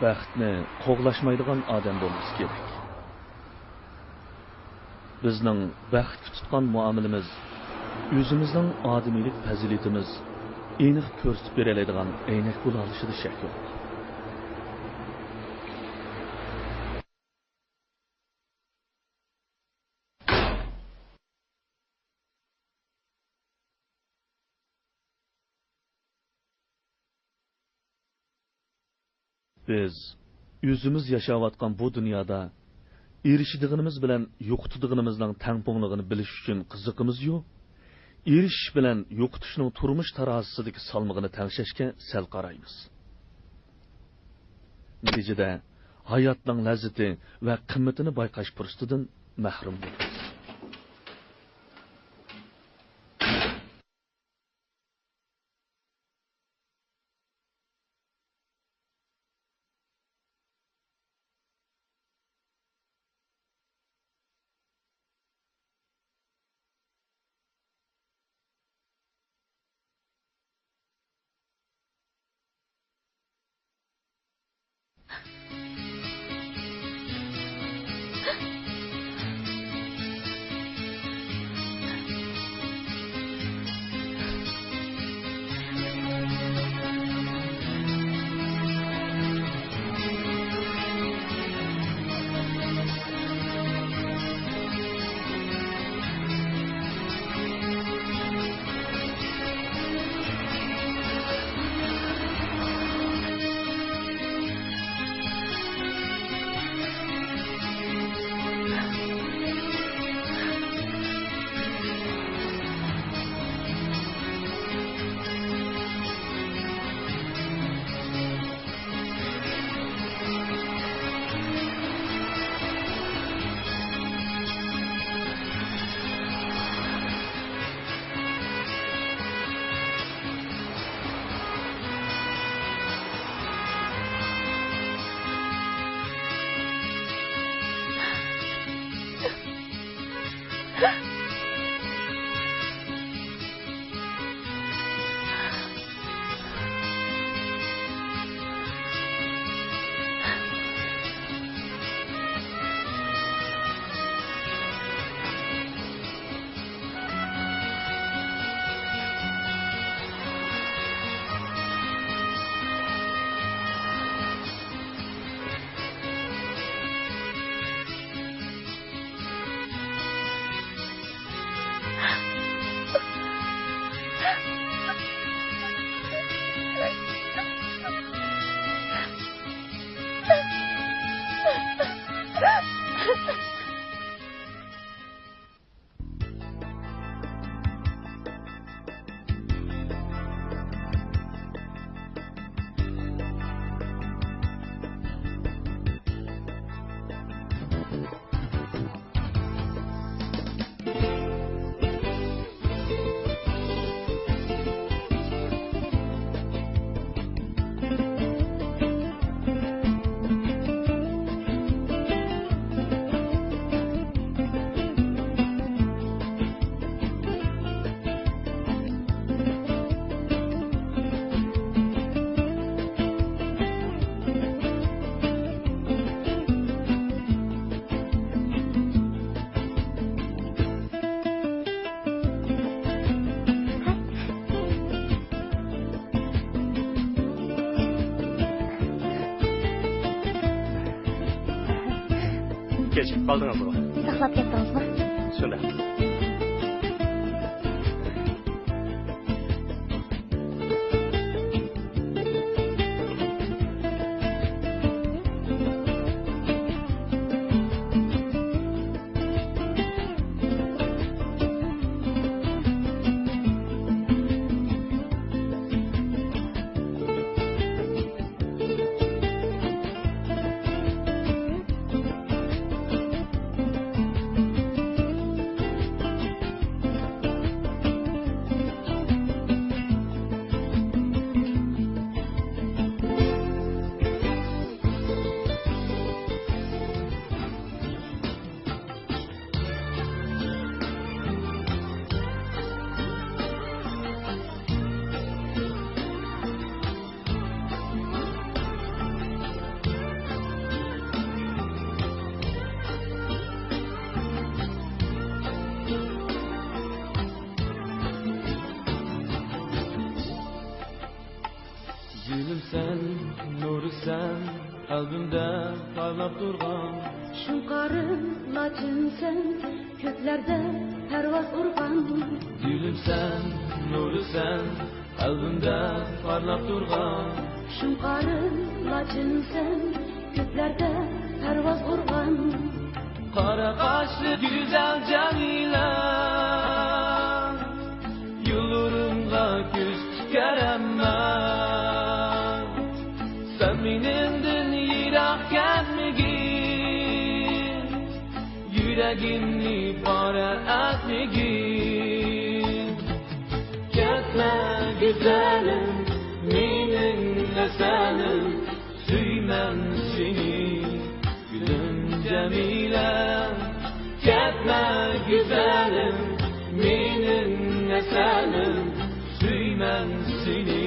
Baxtni qo'g'lashmaydigan odam bo'lmoq kerak. Bizning baxtga tutgan muomalamiz, o'zimizning odamiylik fazilatimiz aniq ko'rsatib beradigan aynak bo'la olishida shak yo'q. Biz o'zimiz yashayotgan bu dunyoda erishadiganimiz bilan yo'qotadiganimizning tangponligini bilish uchun qiziqimiz yo'q. Erishish bilan yo'qotishning turmush tarozisidagi salmog'ini tangshashga sal qaraymiz. Natijada hayotning lazzati va qimmatini bayqash fursatidan mahrum bo'lamiz. Kechikib qoldingizmi? Saqlab ketdingizmi? Shunday. qalbimda parlab turgan Şunqarım laçınsan Köklerde pervaz urgan Gülümsen, nurlusan qalbimda parlab turgan Şunqarım laçınsan Köklerde pervaz urgan Qara qaşlı güzel Jamila Yollarımga göz tikaremmen Sen menimden yirak ketmegin Yüreğimni para etmegin Ketme güzelim Meninle senin Süymem seni Gülüm Cemile Ketme güzelim Meninle senin Süymem seni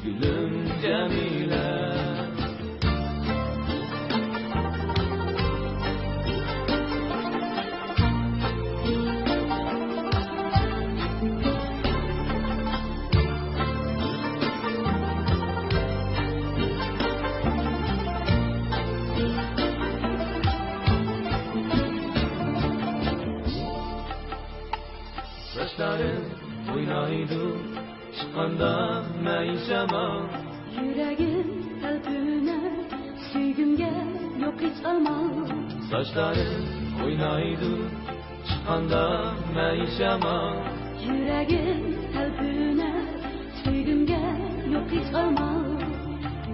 Gülüm Cemile Saçların oynaydı çıkanda meysama Yüreğim kalbine Süygümge yok hiç amal Saçların oynaydı çıkanda meysama Yüreğim kalbine Süygümge yok hiç amal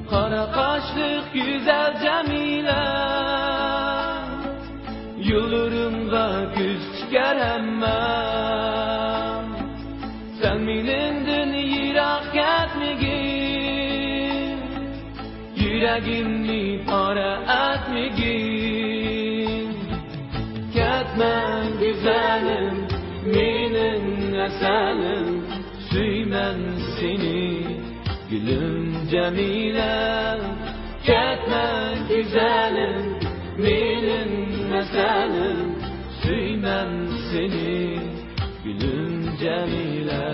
Kara kaşlık güzel Cemile Yollarımga göz tikaremmen Sen menimden yirak ketmegin Yüreğimni para etmegin Ketme güzelim Meninle senin Süymem seni Gülüm Cemile Ketme güzelim Meninle senin Süymem seni Gülüm Cemile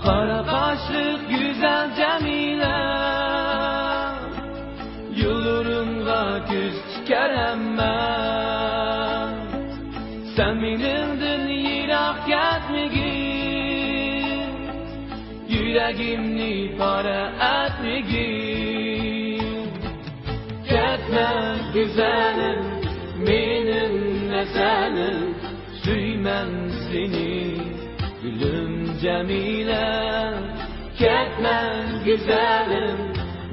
Kara kaşlık güzel Cemile Yollarımga göz tikaremmen Sen menimden yirak ketmegin Yüreğimni para etmegin Ketme güzelim Meninle senin Süymem seni Gülüm Cemile Ketme güzelim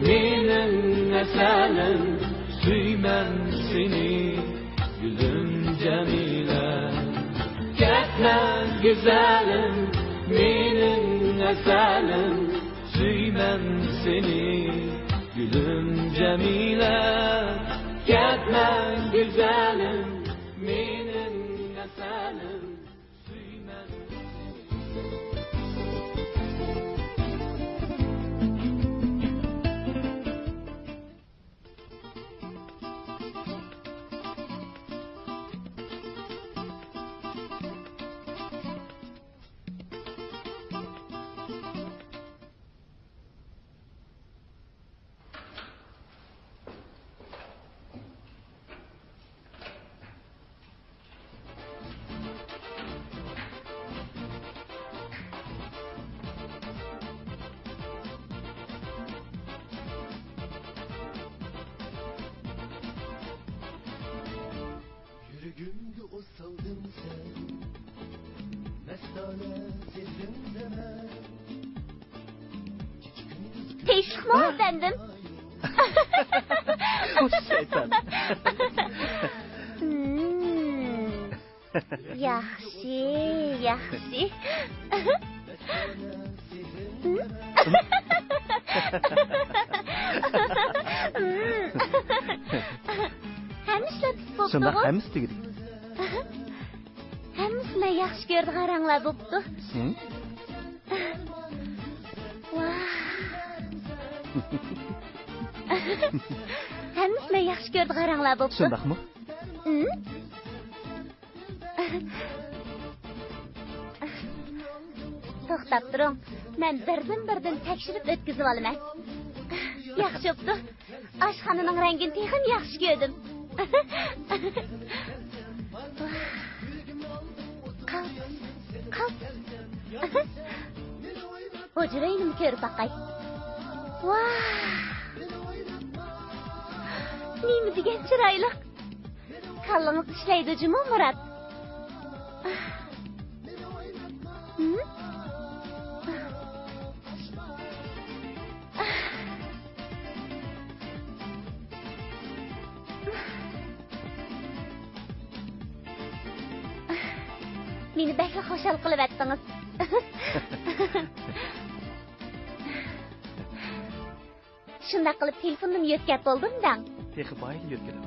Meninle senin Süymem seni Gülüm Cemile Ketme güzelim Meninle senin Süymem seni Gülüm Cemile Ketme güzelim Meninle senin Süymem Yüreğimde o saldın sen Mestane sesinde ben Teşvik mi efendim? Hoş şeytan. Yaxshi, yaxshi. Hem işletip Şunda boptu. hemisi dedik. Hemisi Hammasini yaxshi ko'rdi qaranglar bo'pti. Vah. Hammasini yaxshi ko'rdi qaranglar bo'pti. Shundaqmi? To'xtab turing. Men birdan tekshirib o'tkazib olaman. Yaxshi bo'pti. Oshxonaning rangini texim yaxshi ko'rdim. Qalb. Hujraynim ko'rib baqay. Vah. Nima degan chiroyli. Qallingiz ishlaydi juma Murat. Meni bakla xo'shal qilib aytdingiz. Shunda qilib telefonimni yo'tkab bo'ldim-dan. Texi boyga yo'tkadim.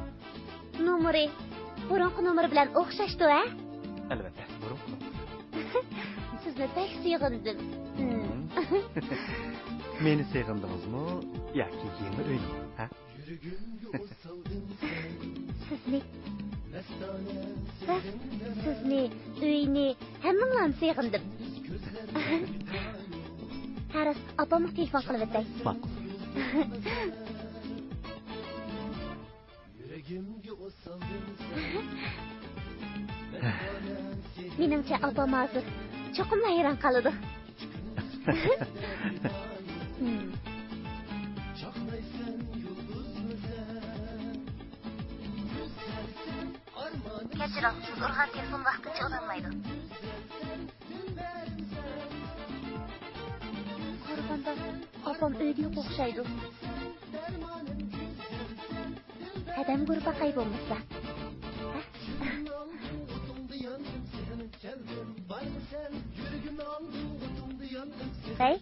Nomeri burunqi nomer bilan o'xshashdi-a? Albatta, burunqi. Sizni pek sig'indim. Meni seg'indingizmi yoki yangi uyni, ha? Sizni uyni hammamni seg'indim. Haris, opamga telefon qilib o'tay. Ma'qul. Menimcha opam hozir cho'qimla hayron qoladi. Kechiring, siz urgan telefon vaqtincha ulanmaydi. Qo'rg'onda opam uyda yo'q o'xshaydi. Adam gurbaqay bo'lmasa. Hey?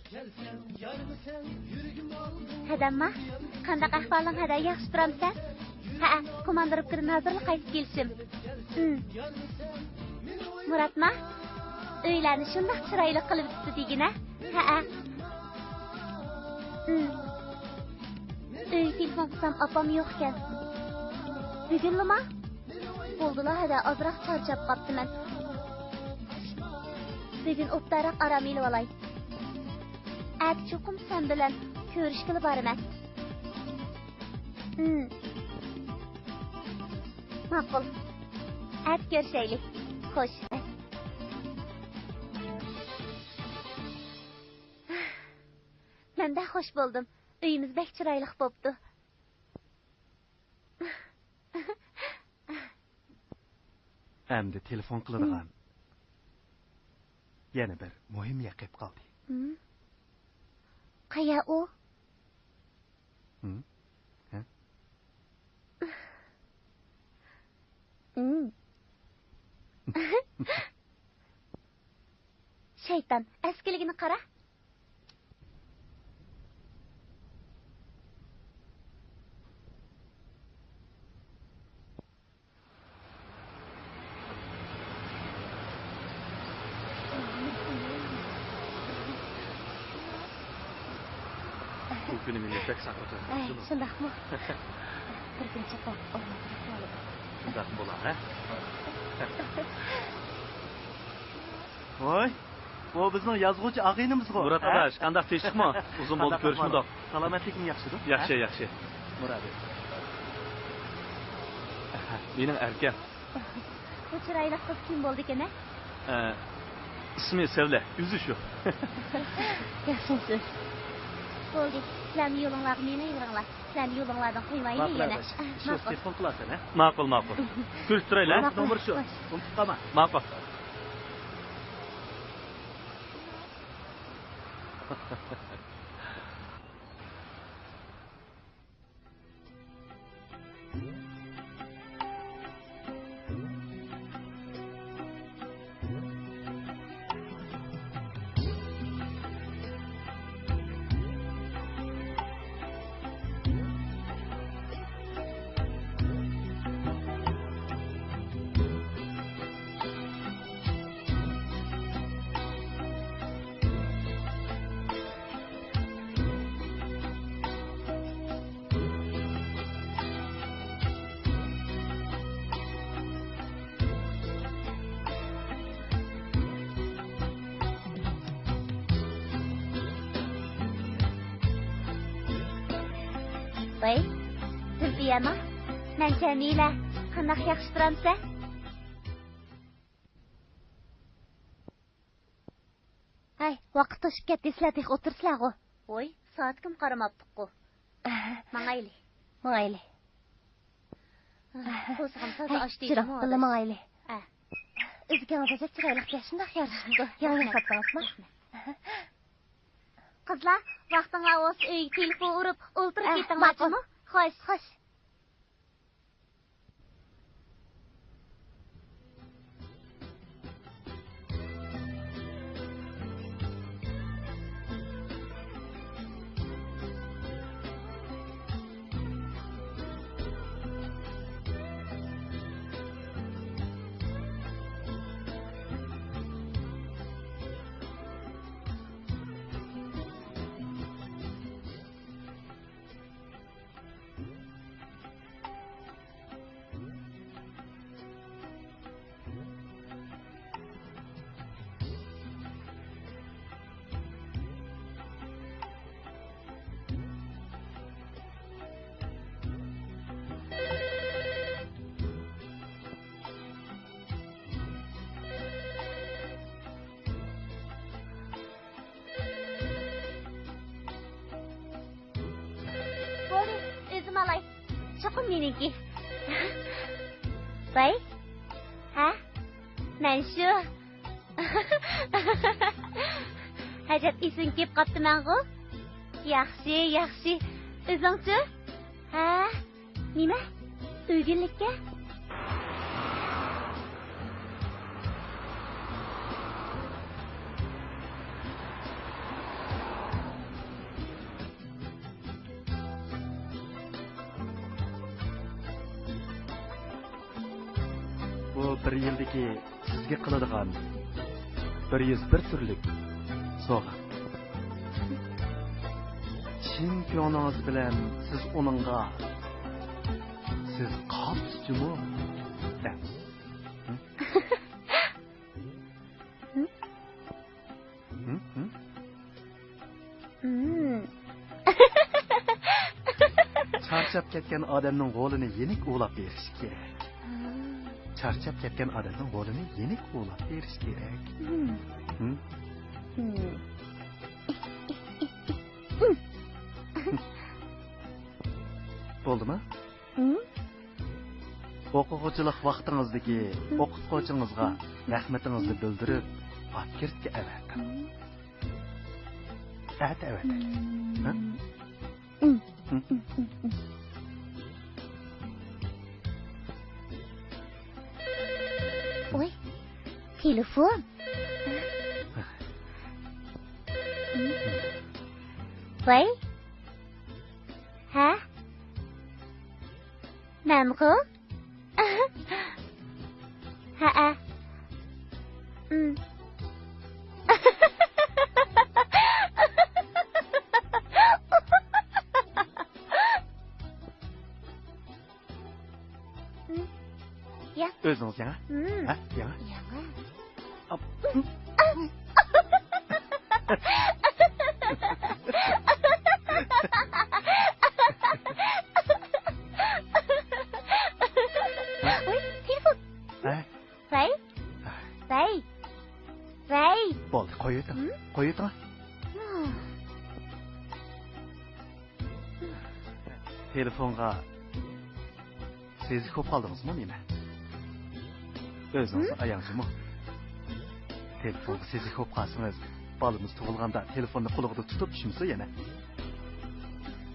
Hadamma, qanday ahvoling hada yaxshi turamsan? Ha, komandirib kirib nazarlik qaytib kelishim. Muratma, uylarni shunday chiroyli qilib bitdi degina. Ha. Uy telefon qilsam opam yo'q ekan. Bugunmi? Bo'ldilar hada ozroq charchab qolibman. Bugun o'ptaroq aram elib olay. At cho'qim sen bilan ko'rishgili boraman. Ma'qul. At ko'rishaylik. Xo'sh. Menda xo'sh bo'ldim. Uyimiz bek chiroyli bo'pti. Endi telefon qiladigan. Yana bir muhim yaqib qoldi. Qaya u? Ha? Shayton, eskiligini qara. Bugün meni pek saqlatdi. Shundaqmi? Bir kun chiqib o'rnatib Shundaq bo'lar, ha? Voy, bu bizning yozuvchi og'aynimiz-ku. Murat adash, qanday tinchlikmi? Uzun bo'ldi ko'rishmoq. Salomatliging yaxshimi? Yaxshi. Murat. Mening erkak. Bu chiroyli qiz kim bo'ldi ekan? İsmi Sevle, yüzü şu. Yaxshisiz. Bo'ldi. Sizlarni yo'linglarga meni ayringlar. Sizlarni yo'linglardan qo'ymayman yana. Shu telefon qilasan, ha? Ma'qul. Ko'rib turaylar. Nomer shu. Unutib qolma. Ma'qul. Voy, Zülfiyama, men Jamila, qanaq yaxshi turamsa? Hay, vaqt to'shib ketdingizlar, deb o'tirsizlar-ku. Voy, soat kim qaramabdiq-ku. Mangayli. Mangayli. Qo'zg'am toza ochdingmi? Jiroq qildi mangayli. O'zingizga chiroyli shundoq yarashibdi. Yangi sotdingizmi? Qizlar, vaqtinglar o'z uyga telefon urib, o'ltirib ketinglarmi? Xo'sh, xo'sh. Malay, cho'qim meniki. Voy? Ha? Men shu. Hajat esing kelib qoptiman-ku. Yaxshi, yaxshi. O'zingchi? Ha? Nima? To'ygunlikka? Bir yildagi sizga qiladigan 101 turlik sovg'a. Chin ko'nglingiz bilan siz uningga siz qopsizmi? Charchab ketgan odamning qo'lini yenik o'lab berish kerak. Charchab ketgan odamning qo'lini yenik o'lab berish kerak. Bo'ldimi? O'quvchilik vaqtingizdagi o'qituvchingizga rahmatingizni bildirib, pakirtga avating. Avating. Oy, telefon. Voy? Ha? Mamg'u? Ha. O'zingiz yana? Ha, yana? Yana. Oy, telefon. Ha? Voy? Voy. Voy. Bo'ldi, qo'ying. Qo'ying. Telefonga siz ko'p qoldingizmi nima? O'zingiz ayangizmi? Telefonga siz ko'p qolsangiz, bolamiz tug'ilganda telefonni qo'lingizda tutib tushimsa yana.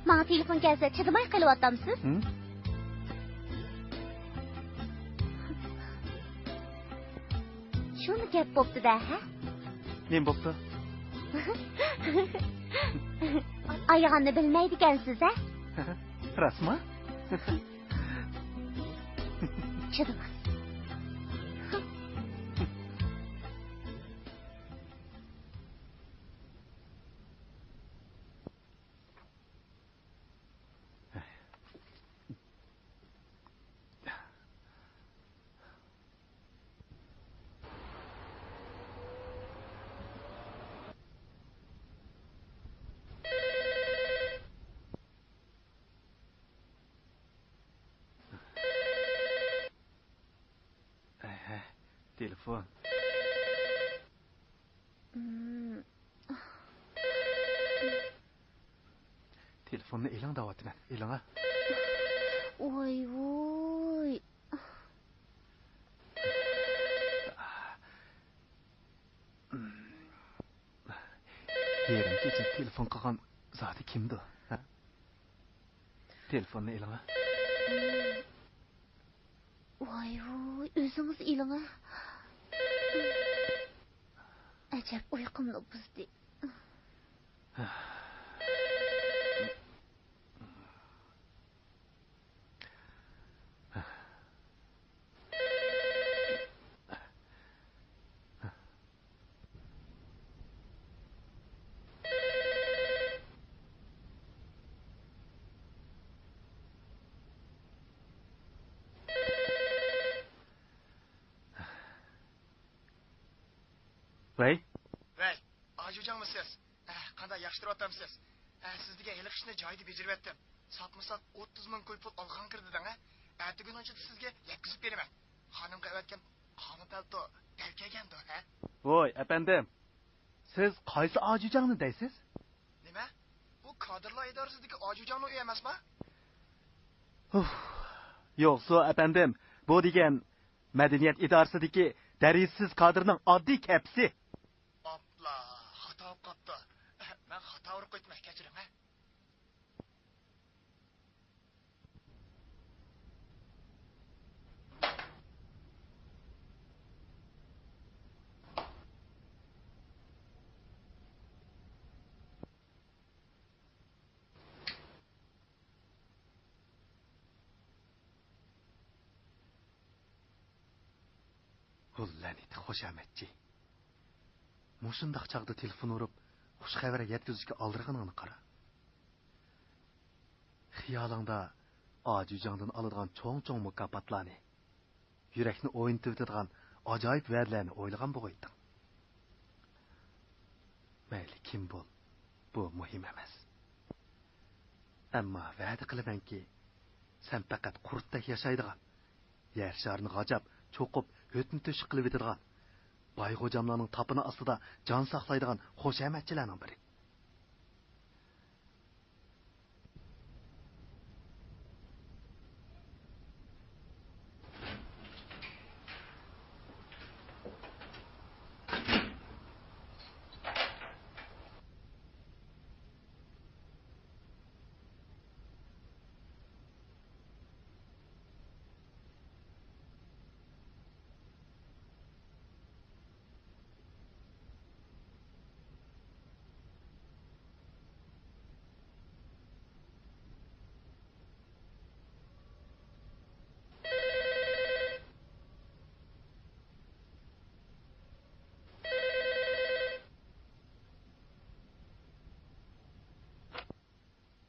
Menga telefon kelsa, chidamay qilyapsiz? Shuni gap bo'pti-da, ha? Men bo'pti. Ayog'ini bilmaydi ekansiz, ha? Rasmi? Chidamas. telefon. Telefonni eling da'vatman. Eling-a. Voy voy. Yerim kecha telefon qilgan zoti kimdi? Ha? Telefonni eling-a. Voy voy, o'zingiz eling-a. Ajab uyqumni buzdi. Vay, Vay, ajucangmisiz? Qanday yaxshi turyapsiz? Sizga hali ishni joyida bejarib etdim. Sotmasak 30 ming pul olgan kirdiding, ha? Ertaga uncha sizga yetkazib beraman. Xonimga aytgan qoni palto kelgandi, ha? voy, apandim. Siz qaysi ajujangni deysiz? Nima? Bu kadrlar idorasidagi ajujangni uy emasmi? Yo'qsa, apandim, bu degan madaniyat idorasidagi darissiz kadrning oddiy kapsi. Apla, xato qilibdi. Men xato urib qo'ydim, kechiring, ha? Lanit xoshamatchi. Mushundaq chaqda telefon urib, xush xabar yetkazishga oldirganingni qara. Xiyolingda ajujangdan oladigan cho'ng-cho'ng mukofotlarni, yurakni o'yintib o'tadigan ajoyib va'dalarni o'ylagan bo'g'ayding. Mayli kim bo'l, bu muhim emas. Ammo va'da qilamanki, sen faqat qurtda yashaydigan, yer sharni g'ajab, cho'qib, o'tni to'shib qilib o'tadigan, boyg'o'jamlarning topini ostida jon saqlaydigan xoshamatchilarning biri.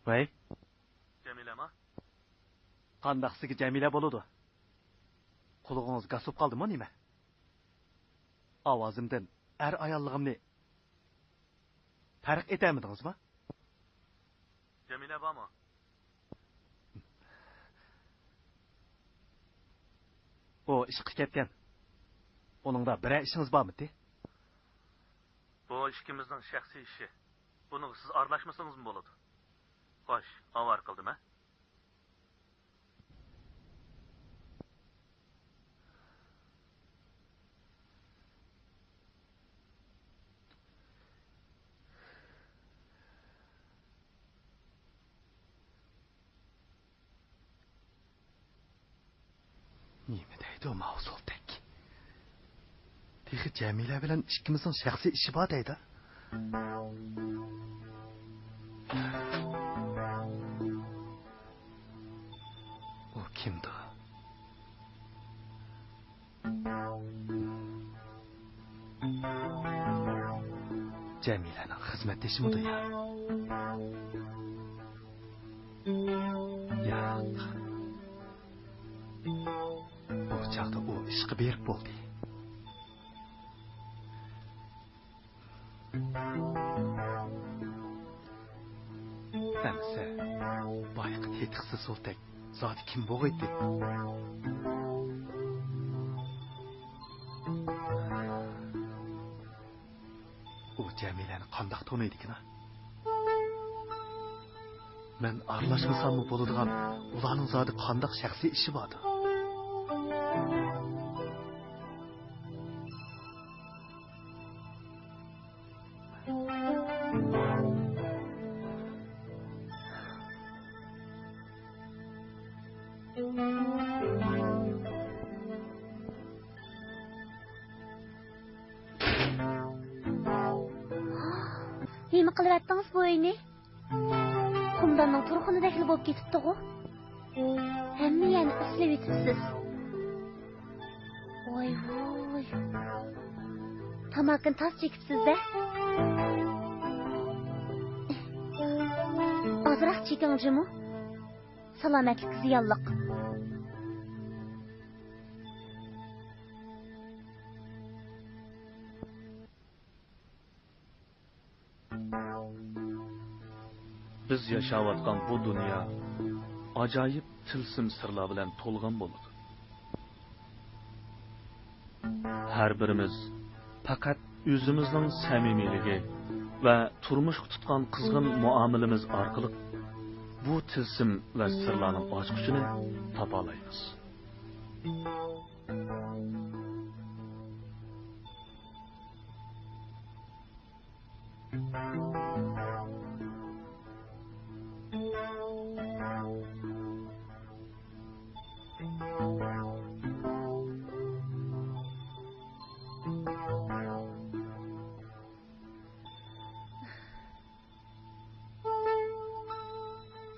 Vay, Jamilama? qandaqsiga Jamila bo'ladi? Qulog'ingiz gasib qoldimi nima? Ovozimdan ayolligimni farq etamidingizmi? Jamila bormi? O ishqi ketgan. Oningda biror ishingiz bormi-ti? Bu ikkimizning shaxsiy ishi. Buni siz aralashmasangiz bo'ladi. Xo'sh, avar qildimi? Nima deydi o mavzuldek? Texi Jamila bilan ikkimizning shaxsiy ishi bor deydi. O kimdi? Jamilaning xizmatdeshimidi ya? Yo'q. Bu chaqda u ishqi berib bo'ldi. Amsa, boyqi tetiqsiz so'ltak zot kim bo'g'aydi? u Jamilani qandoq taniydi ekan? Men aralashmasammi bo'ladigan ularning zodi qandoq shaxsiy ishi bor? Nima qilyaptıngiz bu uyni? Qumdanning turxunidagi bo'lib ketibdi-ku. Hamma yana uslab yetibsiz. Voy voy. Tamakin tas chekibsiz-da. Ozroq chekingiz-mu? Salomatlik ziyonliq. Biz yaşayotgan bu dünya ajoyib tilsim sirlar bilan to'lgan bo'ladi. Har birimiz faqat o'zimizning samimiyligi va turmushga tutgan qizg'in muomalamiz orqali bu tilsim va sirlarning ochqichini topa olamiz.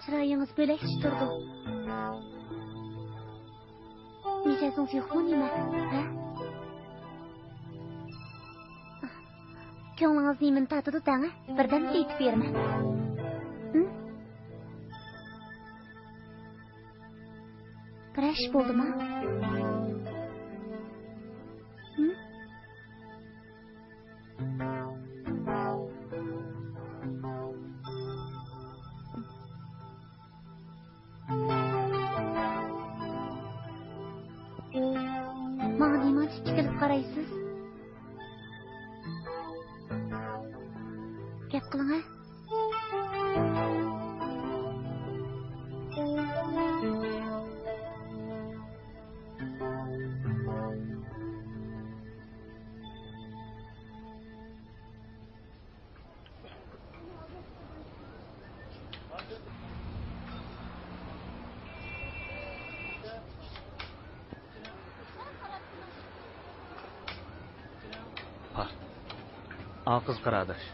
Chiroyingiz bo'lakcha turdi. Mijozing yo'qmi nima? Ha? Ko'nglingiz nimani tatidi tanga? Birdan aytib berma. Crash bo'ldimi? Mana nima tikilib qaraysiz? Gap qiling ha? Qiz qaradash.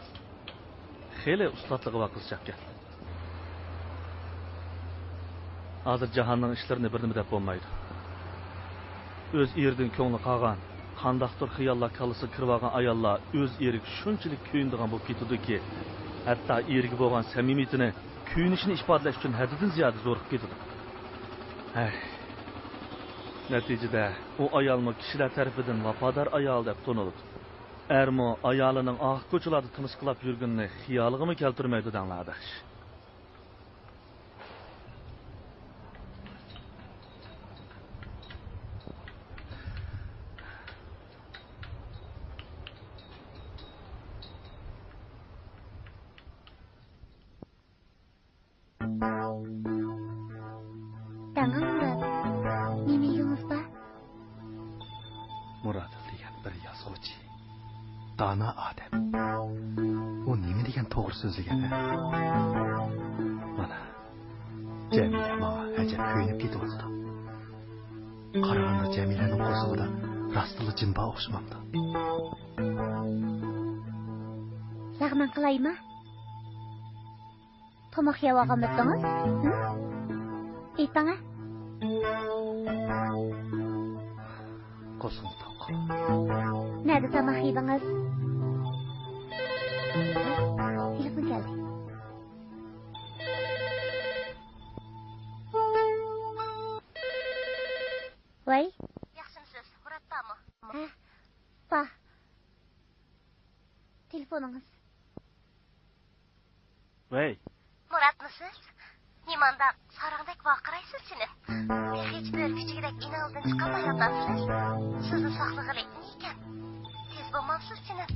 Xeyli ustatligi va qizchaqqa. Hozir jahonning ishlarini birnima deb bo'lmaydi. O'z eridan ko'ngli qolgan, qandaqdir xiyollar kalisi kirib olgan ayollar o'z eriga shunchalik kuyindigan bo'lib ketadiki, hatto eriga bo'lgan samimiyatini, kuyinishini ifodalash uchun haddidan ziyoda zo'riqib ketadi. Natijada u ayolni kishilar tarafidan vafodor ayol deb taniladi. Ermo ayolining ko'chalarda timisqilab yurganini xiyoliga keltirmaydi danglardash. Murad degan bir yozuvchi. Dana odam. U nima degan to'g'ri so'zlagan? Mana Jamila menga ajab kuyinib ketyapti. Qaraganda Jamilaning qo'zig'ida rostli jinba o'xshamadi. Lag'man qilaymi? Tomoq yeb olganmidingiz? Aytanga. Qo'sing toq. Nerede tomoq yedingiz? Telefon geldi. Voy. Yaxshimisiz? Muratdami? Ha. Pa. Telefoningiz. Voy. Muratmisiz? Nimanda sarıngdek vaqiraysiz seni. Hech bir kichikdek inaldan chiqolmayapsiz. Sizni sog'lig'i ekan. bo'lmabsiz jinim.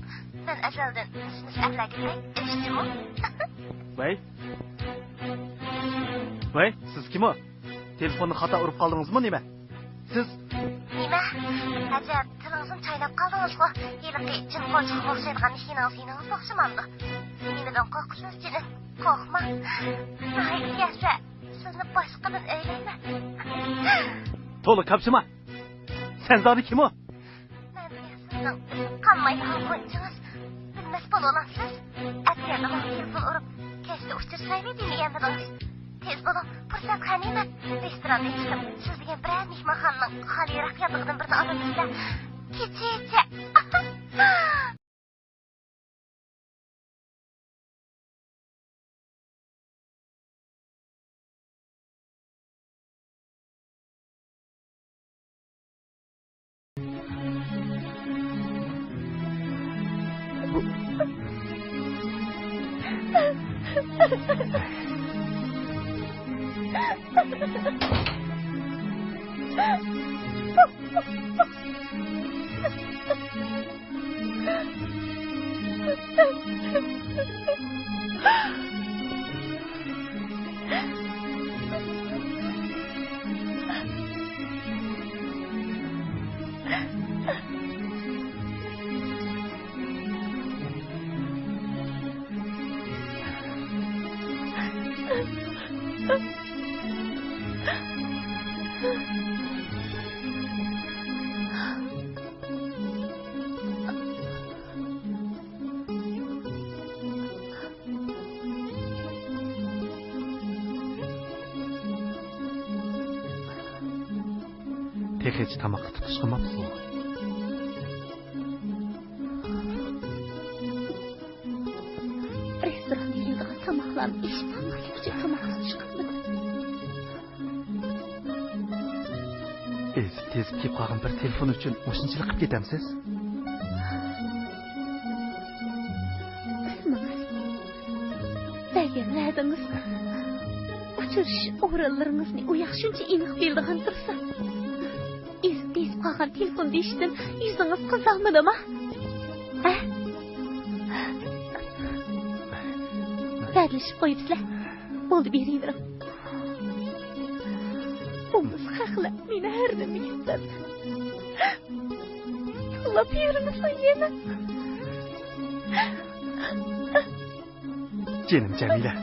Men azaldan sizni saqlaga erishdim. Voy, siz kim o? Telefonni xato urib qoldingizmi nima? Siz nima? Ajab, tilingizni chaynab qoldingizmi? Yiliqi jin qo'rchiq o'xshaydigan ishingiz o'xshamamdi. Nimadan qo'rqsiz jinim? Qo'rqma. Ay, yasa, sizni boshqadan o'ylayman. to'la kapchima. Sen zodi kim o? Men sizning qanday qo'rqingiz? Bilmas bo'lasizsiz. Atriyada telefon urib, kechda uchirsayli demayapmidingiz? Tez bo'ling, fursat qaniyman. Restoranga chiqib, siz degan biror mehmonxonaning xoliroq yotig'idan birini olamizda. Kecha. Hech tamoqqa tutish qilmabsiz. Restoran yildiği tamaklarını işitmek için tamaksız çıkmadı. Tez kelib qolgan bir telefon uchun o'shinchalik qilib ketamsiz? Deganladingiz. Uçuruş o'rinlaringizni u yoq shuncha aniq bildigan tursa. Tez qolgan telefon deyishdim, yuzingiz qizarmadimi? Ha? Dadlashib qo'yibsizlar. Bo'ldi, beravering. Bo'lmasa haqla, meni har nima ketadi. Yo'llab yurimisan yana. Jinim Jamila.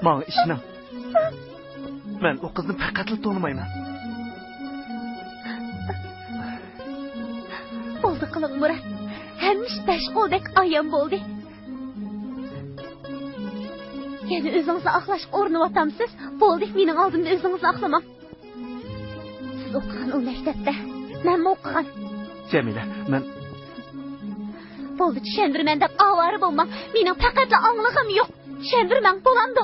Menga ishonam. Men u qizni faqatla tonimayman. Bo'ldi qiling Murat. Hamish tashqodek ayam bo'ldi. Yana o'zingizni aqlash o'rnatyapsiz. Bo'ldi, mening oldimda o'zingizni aqlamang. Siz o'qigan u maktabda, men o'qigan. Jamila, men bo'ldi, tushundirman deb avori bo'lmang. Mening faqatla anglig'im yo'q. Tushundirmang bo'landi.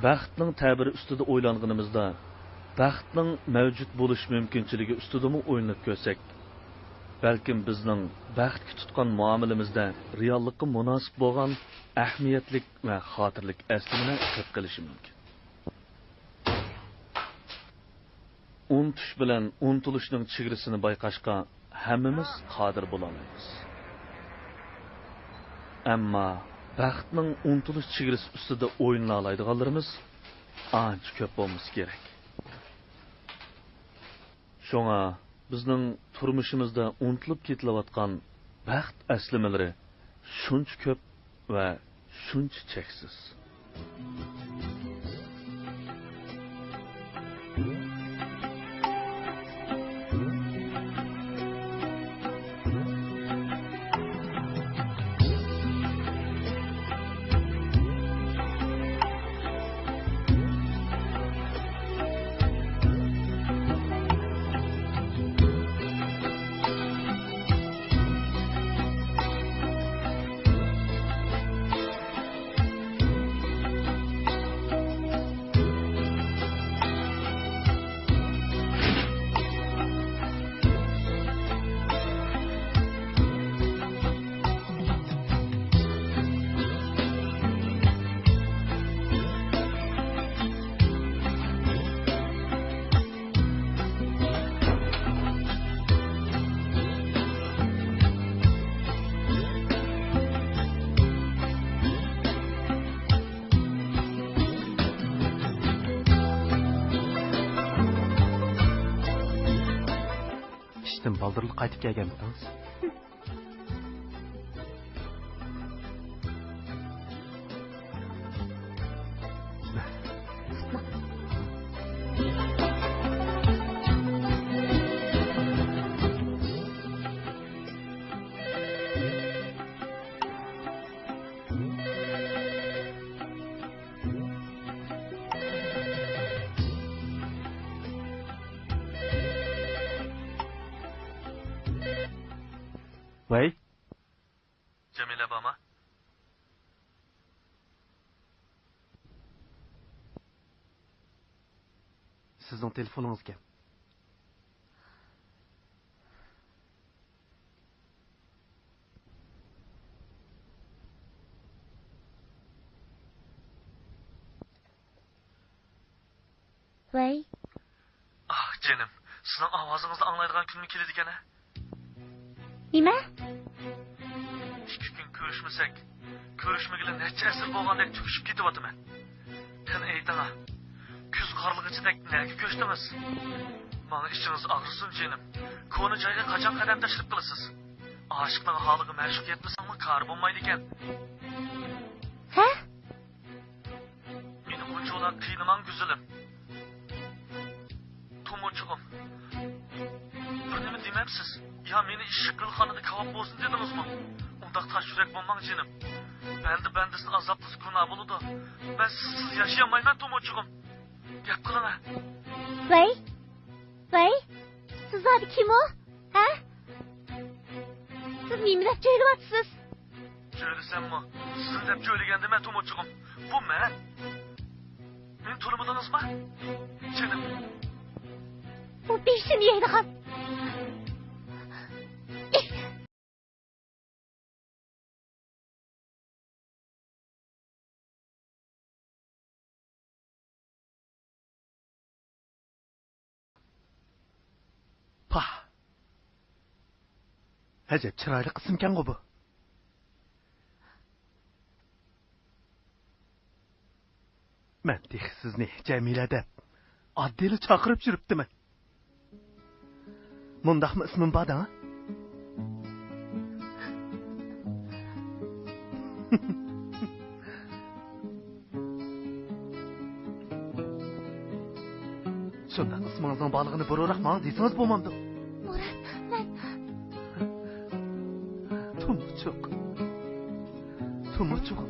Baxtning ta'biri ustida o'ylanganimizda, baxtning mavjud bo'lish mumkinchiligi ustidami o'ylanib ko'rsak, balkim bizning baxtga tutgan muomalamizda reallikka munosib bo'lgan ahamiyatlik va xotirlik aslini his qilishi mumkin. Unutish bilan unutilishning chegarasini bayqashga hammamiz qodir bo'lamiz. Ammo baxtning unutilish chegarasi ustida o'yinla oladiganlarimiz ancha ko'p bo'lmasa kerak. Shunga bizning turmushimizda unutilib ketilayotgan baxt aslimalari shuncha ko'p va shuncha cheksiz. ishdan baldirli qaytib kelganmidingiz? Voy, Jamila bama. sizning telefoningiz ekan. Vay, Ah, canım. Sizin avazınızı anlaydıgan gün mü keledi gene? nima? 2 gün görüşmesek, görüşmegile neçe esir bolgandek tüküşüp ketibatımen. Sen eytana, küz karlıgıcıdek nerge köştünüz? Bana işiniz ağrısın canım. Konu jayga kaçan kadem taşırıp kılısız. Aşıklığı halıgı meşgul etmesen mi kar bulmaydı eken? Ha? Meni bunca olan kıyınıman güzelim. Tumucuğum. Bir nemi dememsiz? Ya meni işi kılxanıda kavap olsun dediniz mi? Ondak taş yürek bulman canım. Bendesin azaplısı günah buludu. Ben sizsiz yaşayamayman Tumucuğum. Gap kılına. Vay, siz abi kim o? Ha? Siz nimret söylüyorsunuz? Söylesem mi? Sizin dep söylegendi ben Tumucuğum. Bu men. Meni tanımadınız mı? Canım. Bu bir şey niyeydi kan? Pah. Acayip chiroyli qismkan bu. Men deh sizni Jamila deb oddiyli chaqirib yuribdiman. Mundaqmi ismim bor ha? Shundan ismingizning borlig'ini biroq menga desangiz bo'lmamdi. Murat, men... Tumuçuk.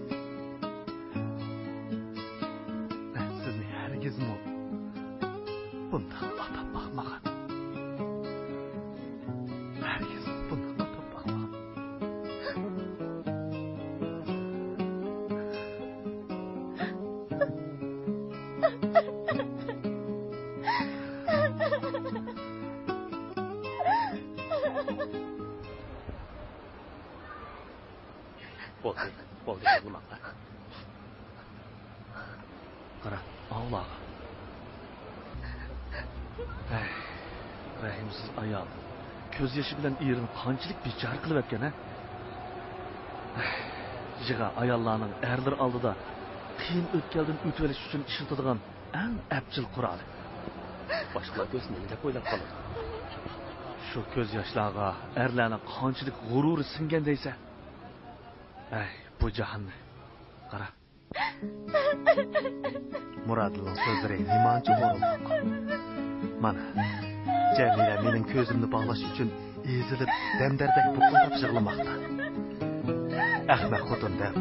Ben sizni herkesimi bundan atab bakmagan. Herkes bundan atab bakmagan. Boldu yığılmakla. Qara, Allah'a. Rahimsiz ayol. Ko'z yoshi bilan erini qanchalik bechor qilib etgan ha? Jiga ayollarning erlar oldida qiyin o'tkaldan o'tib olish uchun ishlatadigan eng abjil qurol. Boshqa ko'z nima deb o'ylab qoladi. Shu ko'z yoshlarga erlarning qanchalik g'ururi singan deysa. Bu jahanni. Qara. Muradning so'zlari nimancha o'rinliq. Mana Jamila mening ko'zimni bog'lash uchun ezilib damdardek buqilib yig'lamoqda. Ahmaq xotin deb.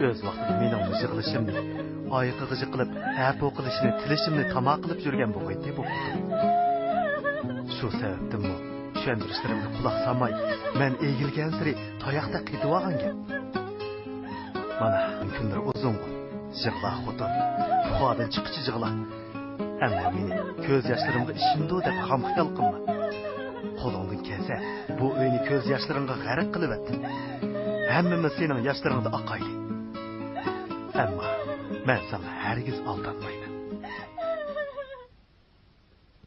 O'z vaqtida mening yig'lashimni, oyiqig'i qilib, apu qilishni, tilishimni tamoq qilib yurgan bu qo'ydi bu. Shu sababdanmi tushuntirishlarimga quloq solmay, men egilgan siri tayoqda qitib olgan. Mana kunlar uzun. Yig'la xotin, fuadan chiqishi yig'la. Ammo meni ko'z yoshlarimga ishimdi deb ham xiyol qilma. Qo'lingdan kelsa, bu uyni ko'z yoshlaringga g'arq qilib et. Hammamiz sening yoshlaringda oqayli. Ammo men sana hargiz aldanmayman.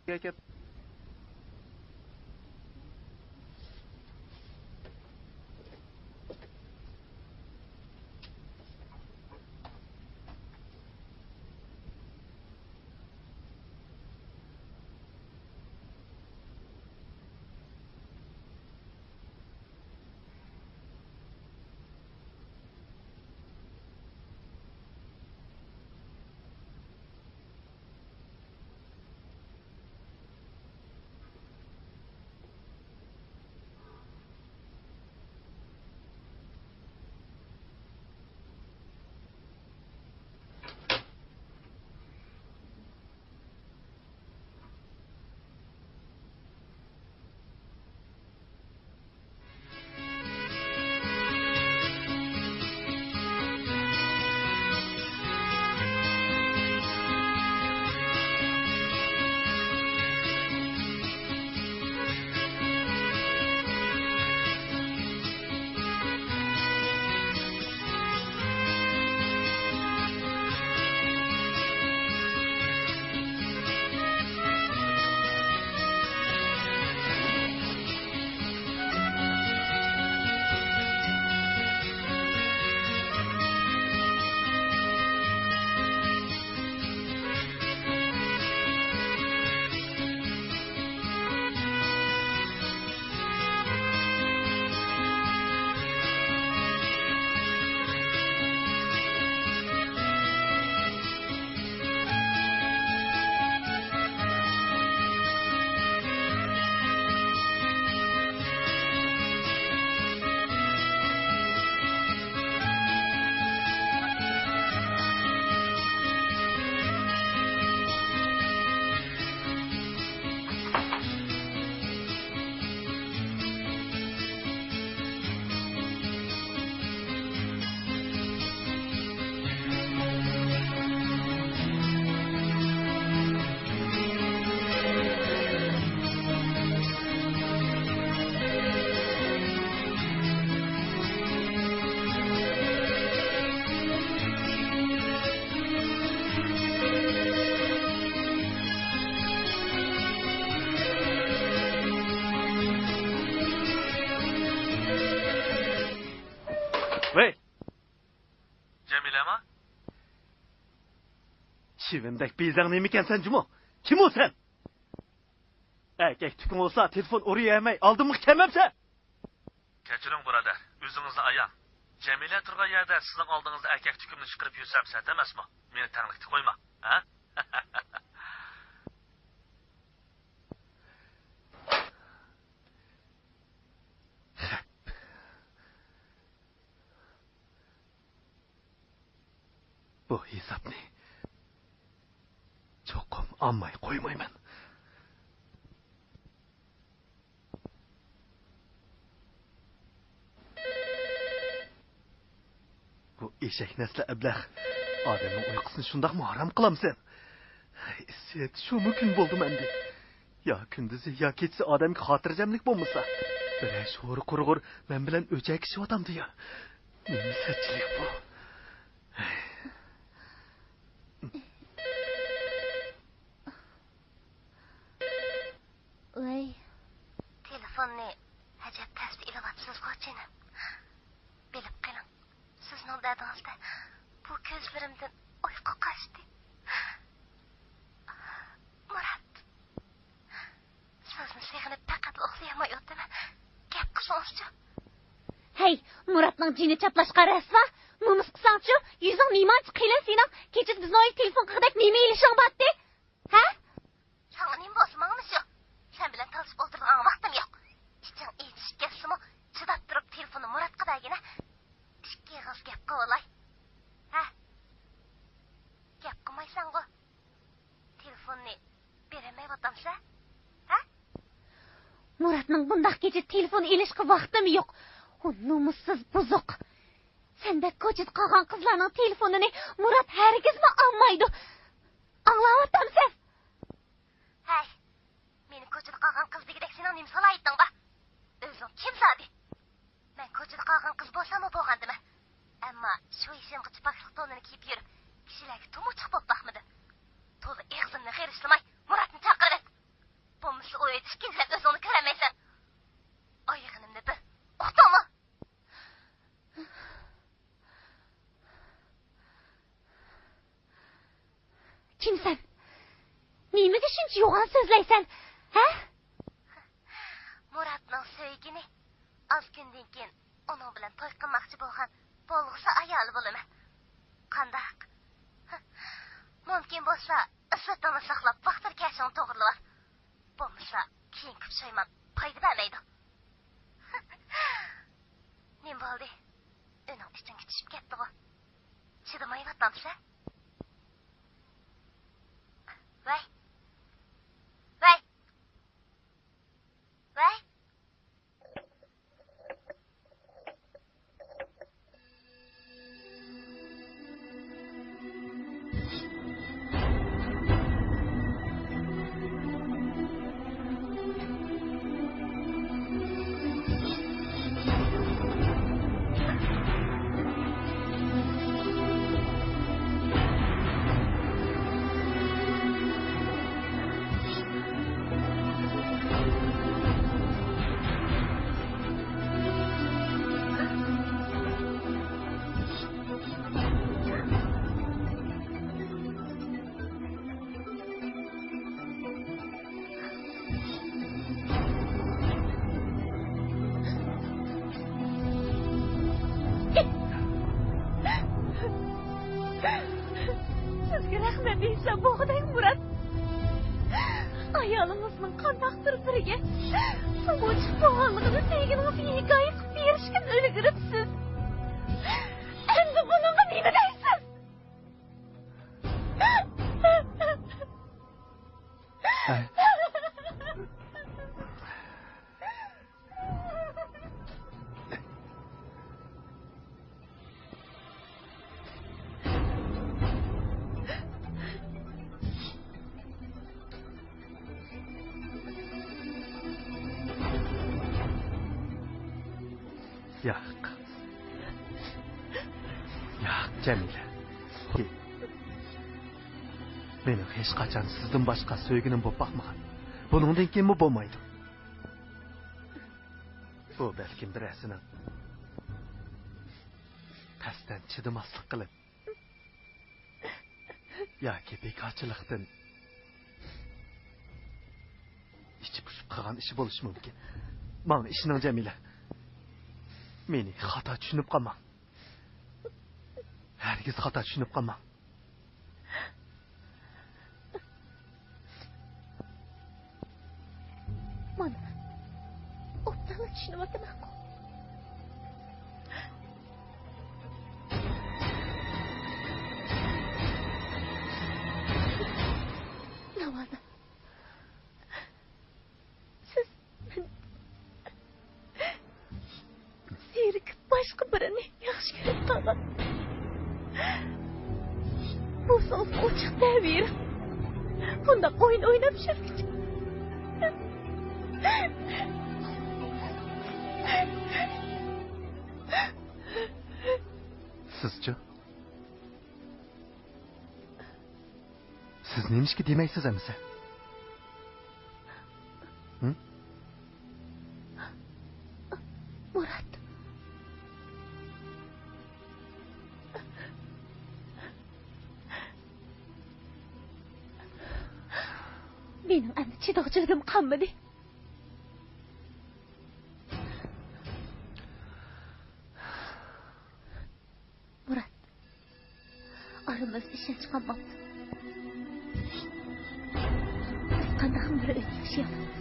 Gap Çivindek bizden ne miken sen Cumo? Kim o sen? Erkek tükün olsa telefon oraya yemey. Aldın mı kememse? Kechiring birodar, o'zingizni ayang. Jamila turgan yerda sizning oldingizda erkak tukumni chiqarib yursam sat emasmi? Meni tanglikda qo'yma, ha? Bu hesapni cho'qim olmay qo'ymayman. Bu eshak nasli ablah odamning uyqusini shundoqmi harom qilamsan? Sen shu mumkin bo'ldi menda. Ya kunduzi ya kechasi odamga xotirjamlik bo'lmasa, bir sho'ri qurg'ur men bilan o'chakishyapti ya. Nima sachlik bu? Voy, telefonni hajat tasbih ilavatsiz qo'chini. Bilib qiling. Sizning dadingizda bu ko'zlarimdan uyqu qochdi. Murat. Sizni sevib faqat uxlayolmayotdimi? Gap qilsangchi. Hey, Muratning jini chaplashqa rasva. Mumis qilsangchi, yuzing nimanchi qilin sening. Kechasi bizni telefon qilib nima ilishing batdi? Ha? Sana nima bo'lsa mangni shu. Sen bilan talashib o'tirgan vaqtim yo'q. Iching echishib kelsimi, chidab turib telefonni Murat qadagina ikki g'iz gap qilolay. Ha? Gap qilmaysan-ku. Telefonni bermayapsan? Ha? Muratning bundaq kecha telefon ilishga vaqtim yo'q. U nomussiz buzuq. Senda ko'chada qolgan qizlarning telefonini Murat hargizmi olmaydi. Anglayapsizmi? Hey. Meni ko'chada qolgan qiz degidek sening nima solaytding ba? O'zing kim sadi? Men ko'chada qolgan qiz bo'lsam bo'lgandimi? Ammo shu ishimga chipaqliq to'nini kiyib yurib, kishilarga tumuchiq bo'lib baxmidi. To'g'ri eg'zimni xerishlamay Muratni chaqirib. Bo'lmasa u yetishkinlab o'zingni ko'ramaysan. Oyog'imni bir o'qtimi? Kimsan? Nimaga shuncha yo'g'on so'zlaysan? Ha? Muratning sevgini oz kundan keyin uning bilan to'y qilmoqchi bo'lgan bo'lg'usi ayoli bo'laman. Qandaq? Mumkin bo'lsa, isfatini saqlab vaqtida kashini to'g'rilab. Bo'lmasa, keyin kupshayman, foyda bermaydi. Nima bo'ldi? Uning ichingga tushib ketdi-ku. Chidamayapsanmi? Voy. Voy. Voy. Sizga rahmat deysan bo'g'dang Murat. Ayolimizning qandaqdir biriga sumuchiq bo'lganligini sevginingizga hikoya qilib berishga ulguribsiz. Endi bunga nima deysiz? Yo'q. Yo'q, Jamila. Mening hech qachon sizdan boshqa sevginim bo'lib boqmagan. Buningdan keyin bo'lmaydi. Bu balkim birasining qasdan chidamaslik qilib yoki bekorchilikdan ichi pushib qolgan ishi bo'lishi mumkin. Mana ishning Jamila. Meni xato tushunib qolmang. Hargiz xato tushunib qolmang. Mana obdan tushunyapman. Lavana, siz zerikib boshqa birini yaxshi ko'rib qolgan. Bu so'z ochiq ta'bir. Bunda o'yin o'ynab yuribdi. Sizchi? Siz nemishki demaysiz amsa? Murat. Benim endi chidovchiligim qolmadi. Murat. Aramızda ishonch qolmabdi. Biz qanday bir o'tkish yapamiz.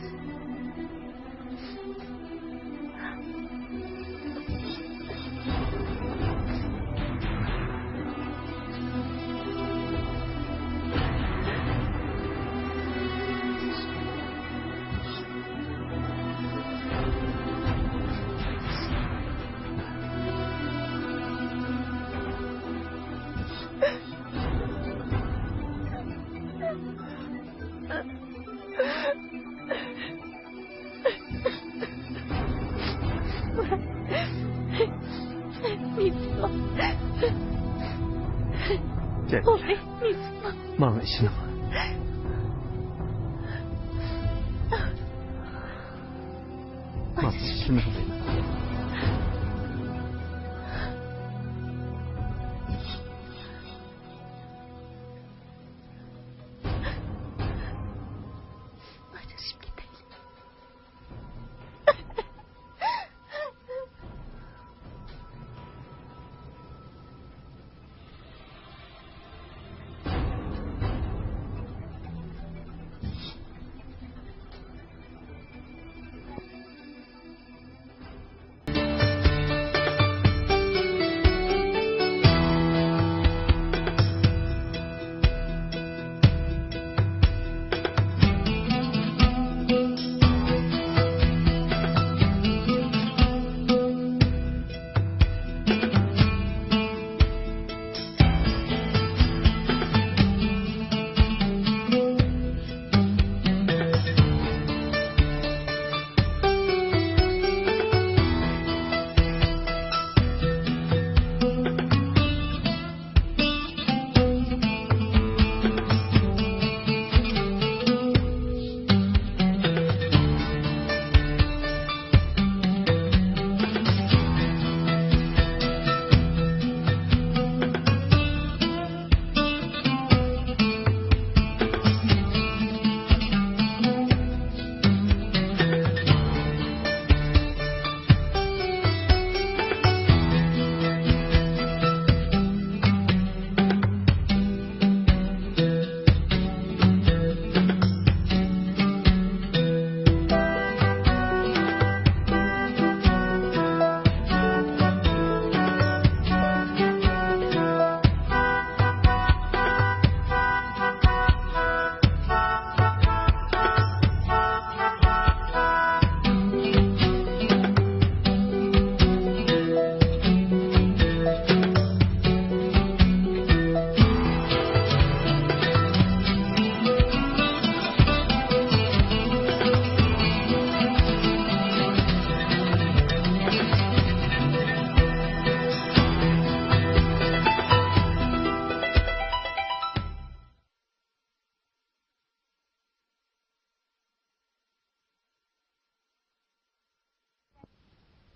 Mana ishini. Mana ishini.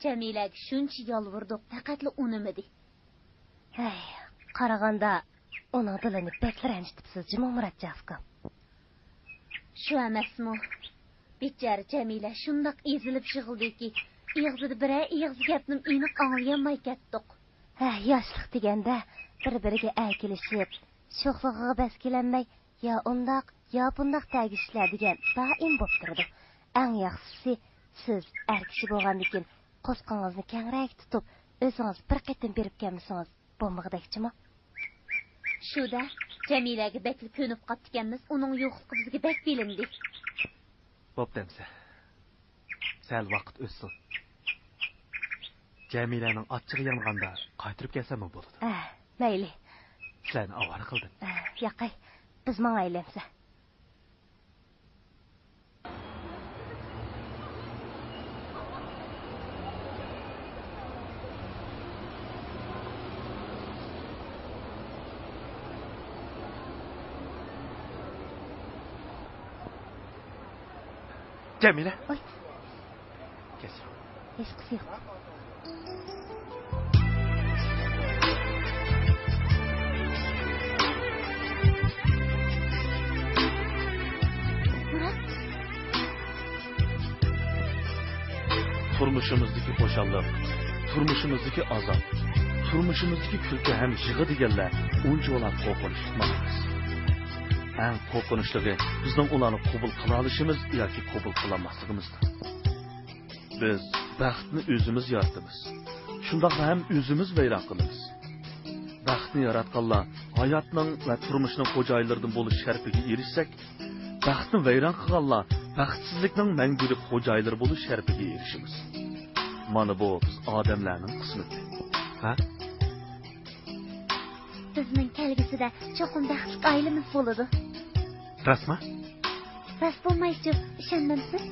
Jamilaga shuncha yolvurdik, faqatli unimidi. Qaraganda Onun dilini bekler eniştipsiz Cimo Muratcağızkım. Şu emasmı. Biçare Cemile şundaq ezilip şığıldaki. İğzidi bire İğzi gapnim iniq anlayamay ketdik. Yaşlıq degende bir-biriga әкелішіп, şoxluğuğa bəs kelənməy, ya ondaq, ya bundaq təgişlər degen daim bob durdu. Ən yaxşısı, siz ərkişi bolğandikin, qosqanızını kəngrək tutup, özünüz bir qitim berib gəlmisiniz, bombıqdakçımı? Şuda, Cemile'ge bekli könüp qaptikenmiz, onun yoxluqı bizge bek bilindi. Bob demse. Sel vaqt o'tsin. Jamilaning achchig'i yong'anda qaytirib kelsam bo'ladi. Mayli. Sen avara qilding. Yaqay, biz mangaylamsa. Jamila. Oy. Kes. Hech qisi yo'q. Turmuşumuzdaki xo'shallik, turmuşumuzdaki azap, turmuşumuzdaki kulki hem yig'i deganlar uncha ular qo'rqinish tutmaymiz. Eng qo'rqinishligi bizning ularni qabul qila olishimiz yoki qabul qilolmasligimizdir. Biz baxtni o'zimiz yaratamiz. Shundoq ham o'zimiz vayron qilamiz. Baxtni yaratganlar hayotning va turmushning xo'jayinlaridan bo'lish sharfiga erishsak, baxtni vayron qilganlar baxtsizlikning mangulik xo'jayinlari bo'lish sharfiga erishimiz. Mana bu biz odamlarning qismati. Ha? Bizning kelgusida cho'qim baxtli oilamiz bo'ladi. Rasma? Rast bo'lmaychi, ishonmamsiz?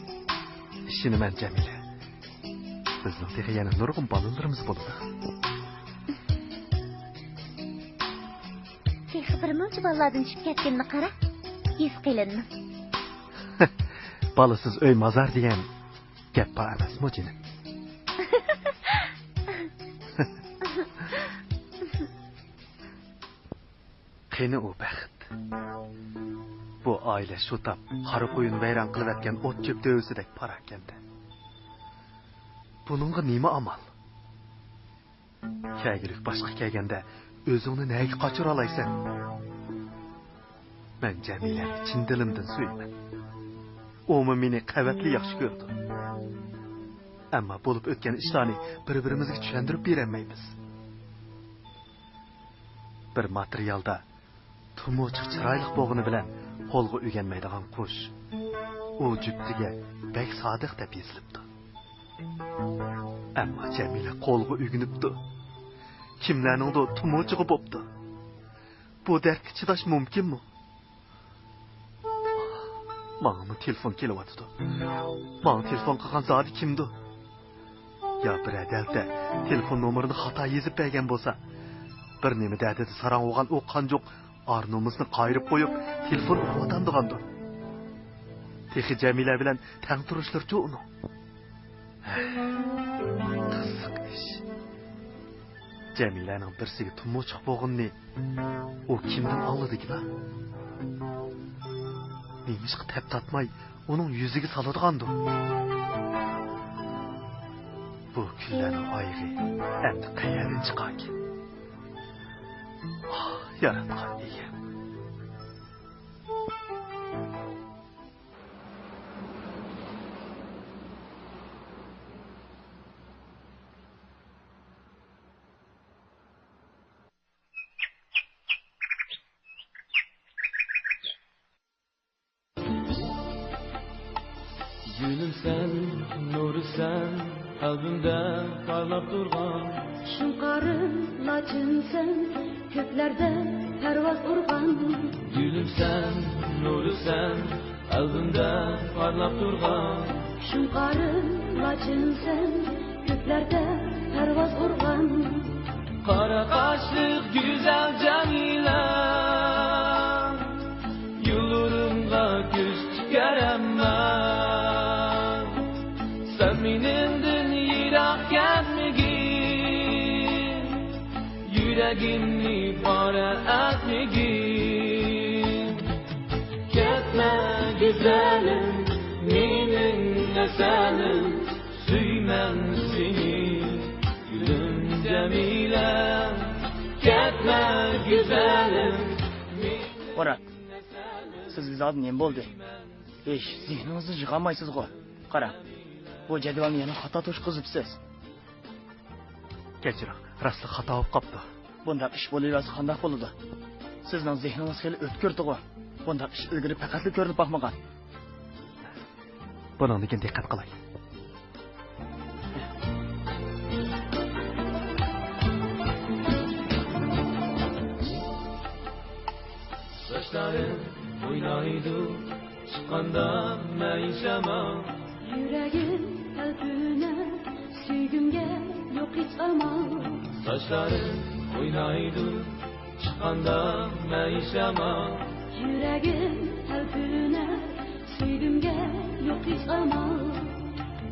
Ishonaman Jamila. Bizning texi yana nurg'un bolalarimiz bo'ladi. Texi bir muncha bolalardan tushib ketganini qara. His qilinmi? Balasiz uy mazar degan gap bor emasmi, jinim? Qani u baxt. Bu oila shu tap qari qo'yini vayron qilib atgan o't cho'p dövsidek parakanda. Buningga nima amal? Kelgilik boshqa kelganda o'zingni nega qochira olaysan? Men Jamilani chin dilimdan suyman. O'mi meni qavatli yaxshi ko'rdi. Ammo bo'lib o'tgan ishlarni bir-birimizga tushuntirib bermaymiz. Bir materialda tumuchiq chiroyli bo'g'ini bilan qo'lga o'rganmaydigan qush u juftiga bek sodiq deb yozilibdi. Ammo Jamila qo'lga o'rganibdi. Kimlarningdir tumuchig'i bo'pti. Bu dardga chidash mumkinmi? Mağımın telefon kelyapti. Mağın telefon qilgan zodi kimdi? Ya bir adalda telefon nomerini xato yozib bergan bo'lsa, bir nima dadida sarang olgan o qanjoq arnumuzni qayirib qo'yib, telefon o'tgandigandir. Texi Jamila bilan tang turishlarcha uni. Qiziq ish. Jamilaning birsiga tumuchiq bo'g'inni u kimdan oldigilar? Neymiş ki tep tatmay onun yüzüge salıdığandı. Bu küllerin ayğı endi kayalın çıkar ki. Yaratkan iyi. Gülüm sen, nuru sen, kalbimde parlap durgan. Şunqarın, laçın sen, köklerde pervaz urgan. Gülüm sen, nuru sen, kalbimde parlap durgan. Şunqarın, laçın sen, köklerde pervaz urgan. Kara kaşlık güzel Jamila, yollarımda göz çıkaramam. Sen benimden yirak gelmegin, yüreğimni bara etmegin. güzelim, menin esenim, süymem seni, gülüm Cemilem, ketme güzelim. Murat, sizga zodin nima bo'ldi? Zehningizni yig'olmaysiz go. Qara, bu jadvalni yana xato to'shqizibsiz. Kechiring, rostli xato bo'lib qopti. Bundaq ish bo'laversa qanday bo'ladi? Sizning zehningiz xeli o'tkir-ku. Bundaq ish ilgari faqatli ko'rinib boqmagan. Buningga diqqat qilay. Saçlarım oynaydı, çıkanda meyşema. Yüreğim kalbine, süygümge yok hiç aman. Saçlarım oynaydı, çıkanda meyşema. Yüreğim kalbine, süygümge yok hiç aman.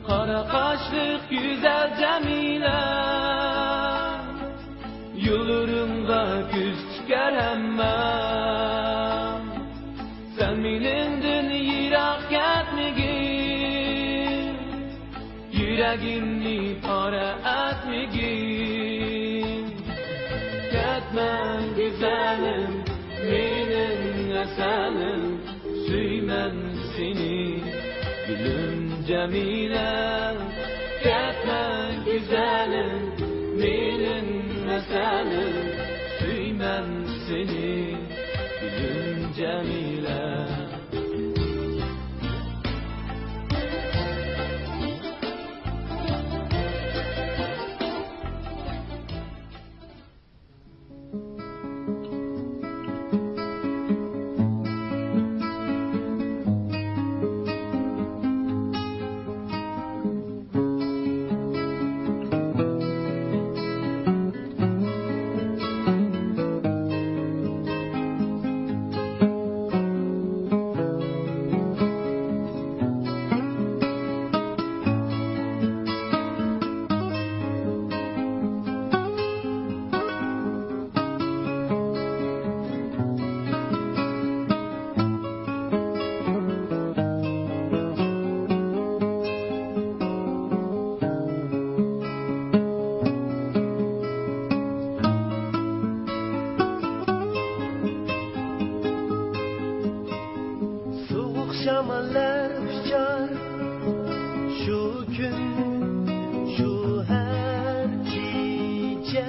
Kara kaşlık güzel Cemile, yollarımda güz çıkar hemen. Sen benimden yirak gitmegin, yüreğimni para etmegin. Gitme güzelim, benim esenim, süymem seni, gülüm Cemile. Gitme güzelim, benim esenim, süymem seni, gülüm Cemile. Şamallar uçar şu gün şu her gece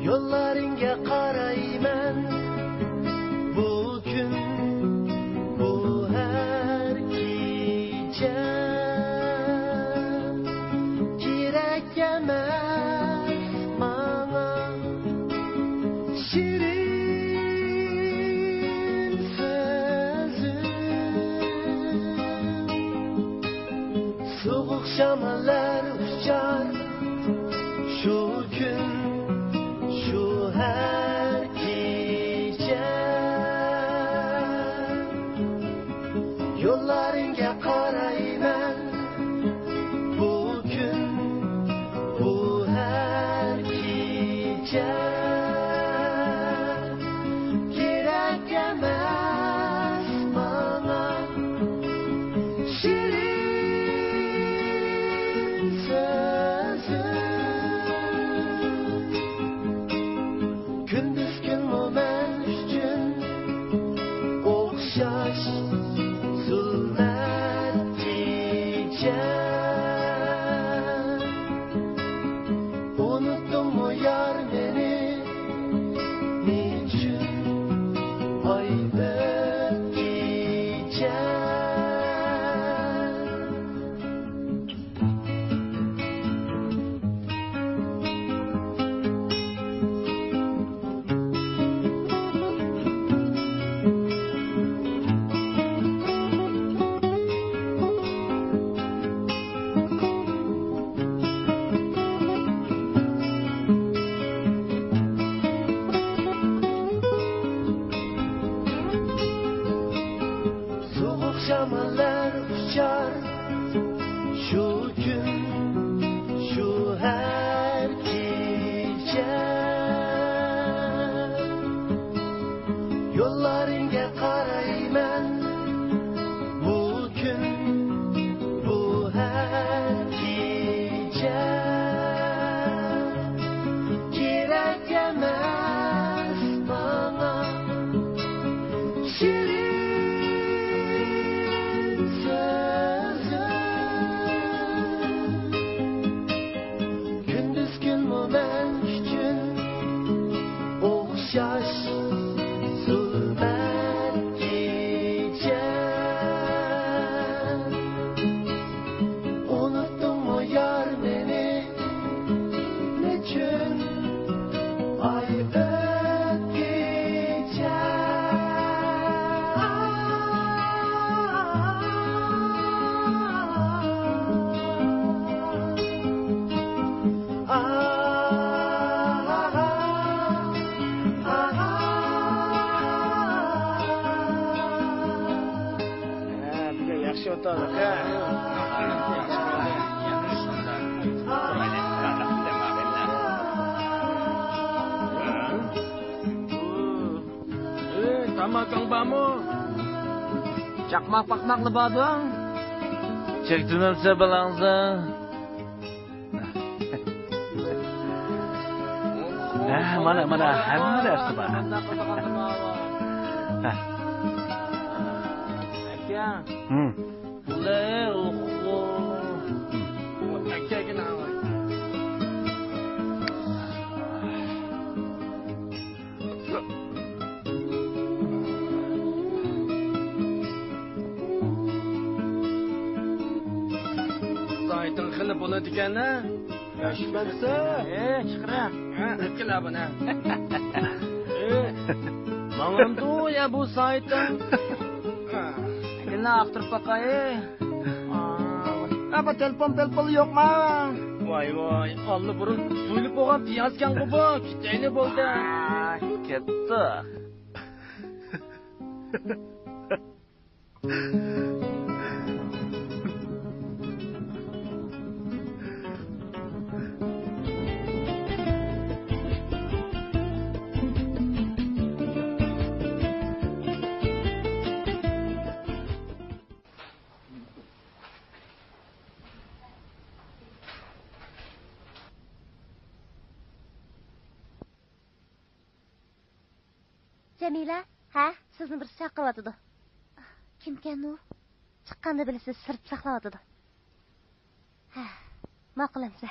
yollarınga qarayman bugün bu her gece kerak emas manga shirin soğuk şamallar uçar şu gün şu her gece yollarınga qarayman bugün bu her gece kerak emas bana shirin yo'llaringga qarayman bu kun bu har kecha kerak emas bana shirin sözüm gündüz gün bu men üçün o'xshash zulmat kecha unutdingmi yar meni nechun ay o'tkecha Bizga yaxshi o'tadi. Tamakang bamu. Çakmak pakmaklı badang. Çektirmemse balangza. Mana hamma narsa bor. Aka. Hmm. Le oxo. Aka gina. Saytın xili bo'ladi ekan-a? Yashmasa, chiqra. Ikkila buni. Mangam ya bu saytın. Gina aktar pakay. Apa telefon yok mu? Vay, Allah burun so'yilib bo'lgan piyazkan bu. Kitayni bo'ldi. Ketdi. Jamila, ha? Sizni bir chaqirayotdi. Kimkan u? Chiqqanda bilasiz, sirib saqlayotdi. Ha, ma'qulamsa.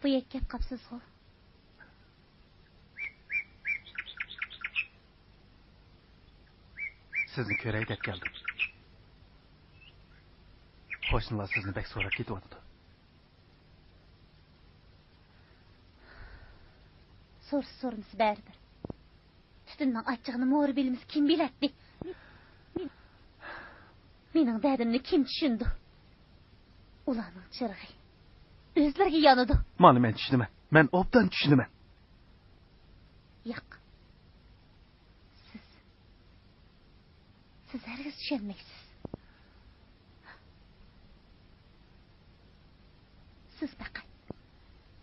Bu yerga kelib qapsiz-ku. Sizni ko'ray deb keldim. Qo'shnilar sizni bek so'rab ketyapti. So'rimiz baridir. Tutunning achchig'ini mo'ri bilimiz kim biladi? Mening dardimni kim tushundi? Ularning chirg'i o'zlariga yonadi. Mana men tushunaman. Men obdan tushunaman. Yo'q. Siz hargiz tushunmaysiz. Siz faqat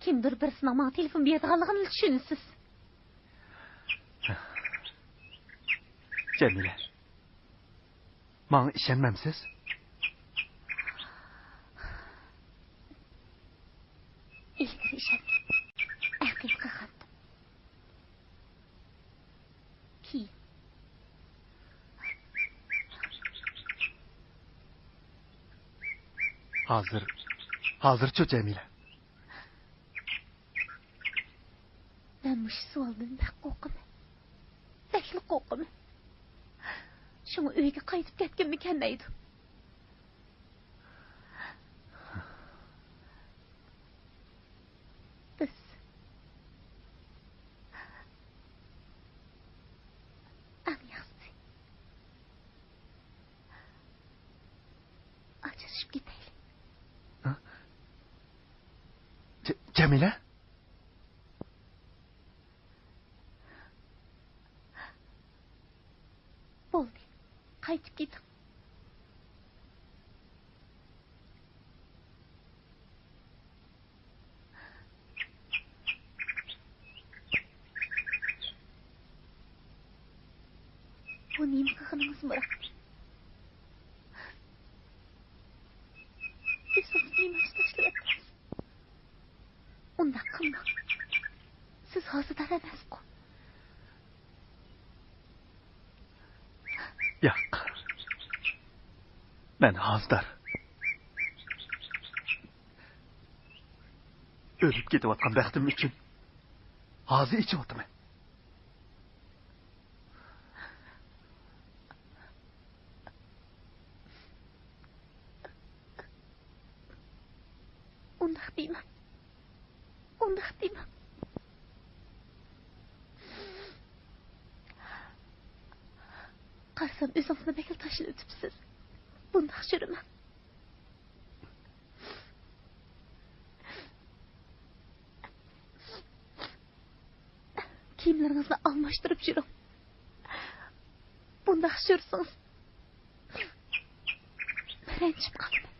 kimdir birisining menga telefon berganligini tushunasiz. Jamila. Menga ishonmamsiz? İlgili işaret. Haqiqat xat. Ki. Hazır çok Jamila. Ben bu sualdan bak qo'rqaman. Saklı qo'rqaman. Şunu uyga qaytib ketgan ekanmaydi. Jamila? Bo'ldi. Qaytib keting. Bu nima qilganingiz Murat? Siz nima ishlashyapsiz? Undaq qilmang. Siz hozirdan emas-ku. Yo'q. Men hozir o'lib ketayotgan baxtim uchun hozir ichyapman. Undaq deyman. Undaq deyman. Qarsam o'zingizni bekil tashlab o'tibsiz. Bundaq yuraman. Kiyimlaringizni almashtirib yuring. Bundaq yursangiz ranjib qolaman.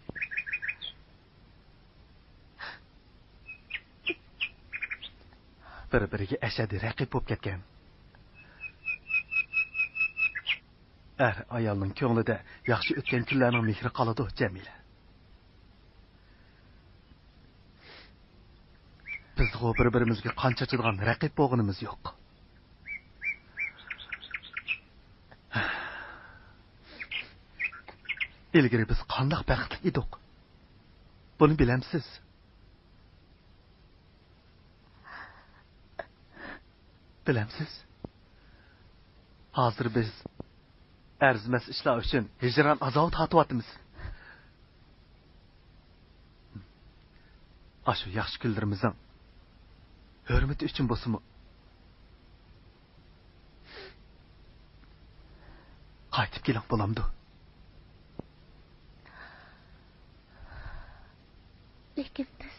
Bir-biriga ashaddiy raqib bo'lib ketgan. Ayolning ko'nglida yaxshi o'tgan kunlarning mehri qoladi, Jamila. Biz bir-birimizga qancha chidgan raqib bo'lganimiz yo'q. Ilgari biz qanday baxtli edik? Buni bilamsiz? Bilamsiz? Hozir biz arzimas ishlar uchun hijron azob tortyapmiz. Ashu yaxshi kunlarimizning hurmati uchun bo'lsa-mu qaytib keling bo'lamdi. Lekin biz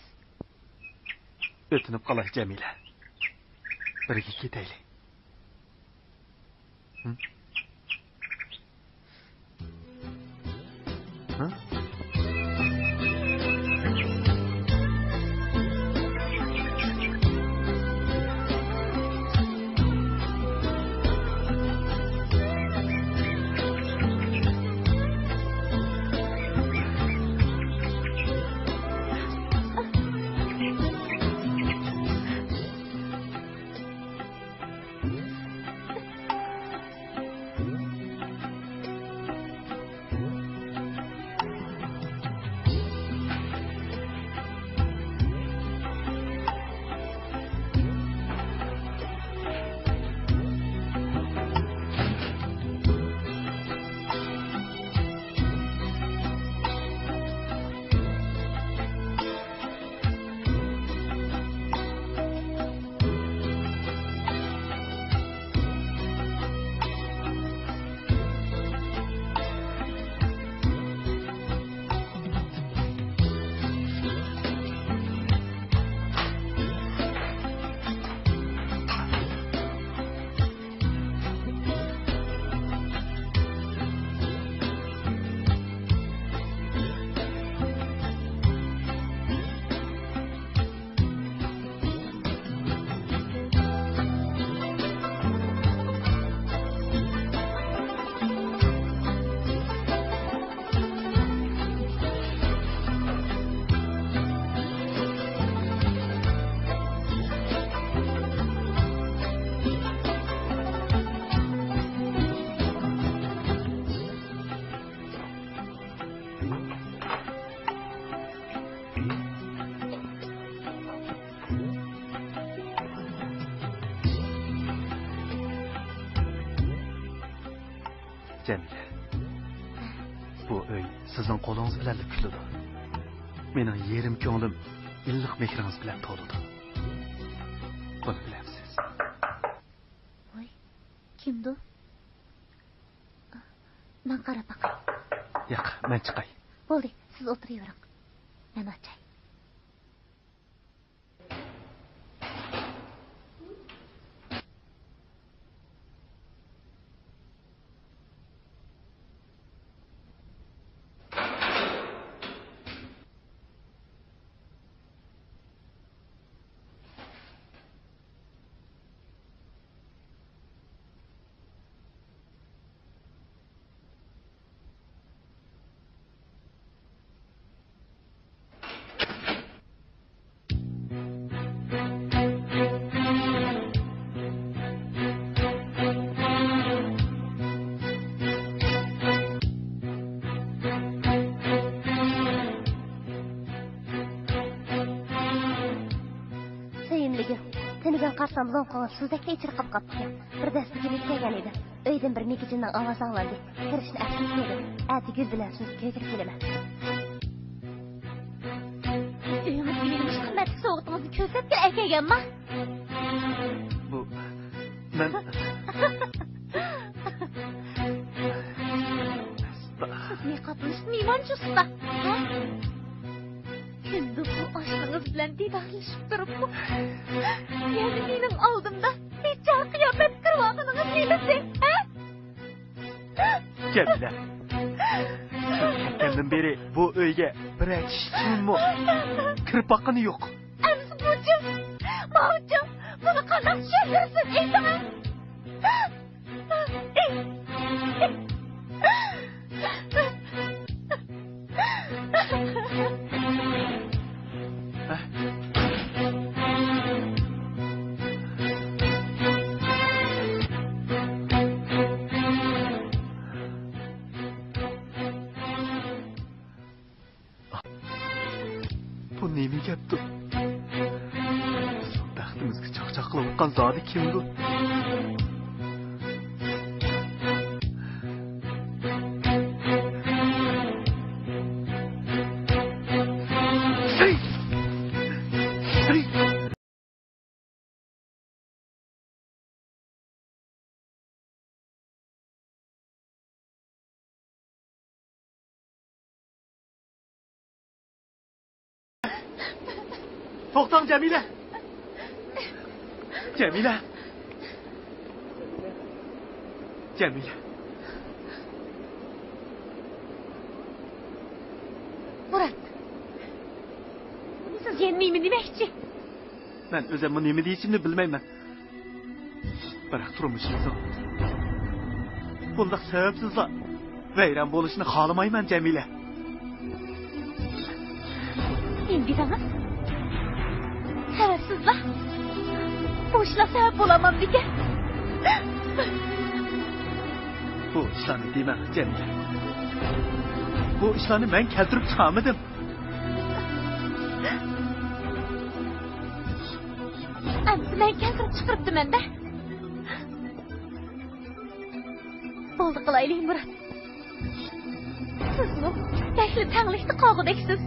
o'tinib qolay Jamila. Birga ketaylik. Ha? Jamila. Bu uy sizning qo'lingiz bilan kutiladi. Mening yerim ko'nglim illiq mehringiz bilan to'ladi. Buni bilamsiz. Voy, kimdi? Men qarab baqay. Yo'q, men chiqay. Bo'ldi, siz o'tiravering. Men ochay. Kimligim? Tenigan qarsam lo'nqaga suzdakda ichirib qapti. Bir dasta kelib kelgan edi. Uydan bir megijinning ovozi anglandi. Kirishni asliqladi. Ati gul bilan siz ko'kir kelaman. Uyimiz bilmish qimmatli sovuqligingizni ko'rsatgan akaganmi? Bu men Ne kapışmayman usta. Şimdi bu aşkınız bilen didarlaşıp durup bu. Yani benim aldımda hiç kıyamet kırvağınız neydi? Cemile. Kendin beri bu öyge bir ekşişin mi? Kırıp hakkını yok. Emsi bucum, mavcum, bunu kadar şöylürsün eğitime. Bu nemi gapti? Bizim baxtimizga chaqchaqlab o'tgan zodi kimdi? To'xtang Jamila. Jamila. Jamila. Murat. Siz yenmeymi demakchi? Men o'zimni nima deyishimni bilmayman. Biroq turmushimiz bundaq sababsizla vayron bo'lishni xohlamayman Jamila. İngilizce. Sebepsizler. Boşuna sebep olamam diye. Bu işlerini deme Cemile. Bu işlerini ben keltirip çıkamadım. Emsi ben keltirip çıkırıptım ben de. Oldu kılaylayım Murat. Siz bu bekli tanlıştı kavgudeksiz.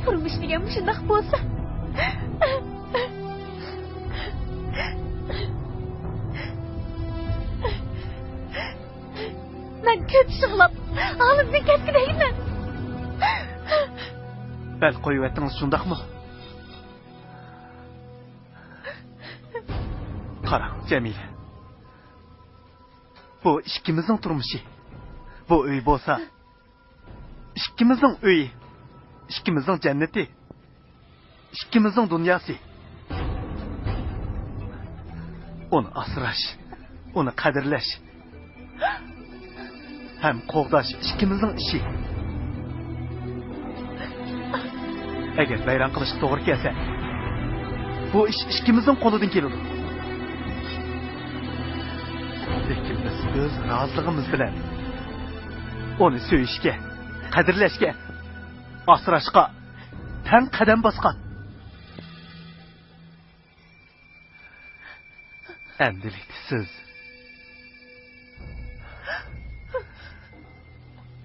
Turmuş degan shundoq bo'lsa. Men ko'p shug'lab, olimdan ketgidayman. Bel qo'yib aytdingiz shundaqmi? Qara, Jamila. Bu ikkimizning turmushi. Bu uy bo'lsa, ikkimizning uyi. İkimizin cenneti, ikimizin dünyası. Onu asraş, onu kadirleş. Hem qoğdaş ikimizin işi. Eğer bayram kılışı doğru kelse, bu iş ikimizin koludan gelir. Lekin biz öz razılığımız bilen onu söyüşke, kadirleşke, asrashqa tan qadam bosgan. Endilikda siz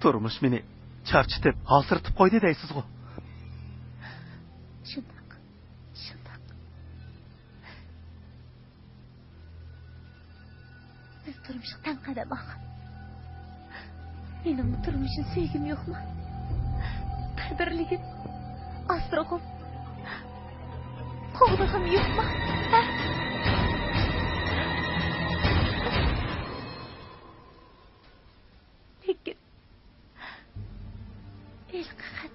turmush meni charchitib, hosirtib qo'ydi deysiz-ku. Shundoq. Biz turmushga tan qadam olgan. Mening turmushim sevgim yo'qmi? Kadirligim, astrog'im, qo'g'dig'im yo'qmi? Lekin ilqat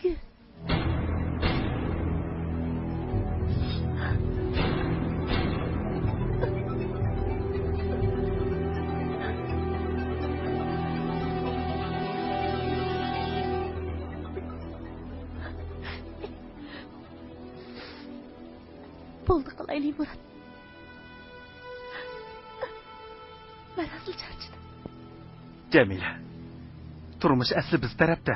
gul. Bo'ldi qilaylik Murat. Men asli charchadim. Jamila, turmush asli biz tarafda.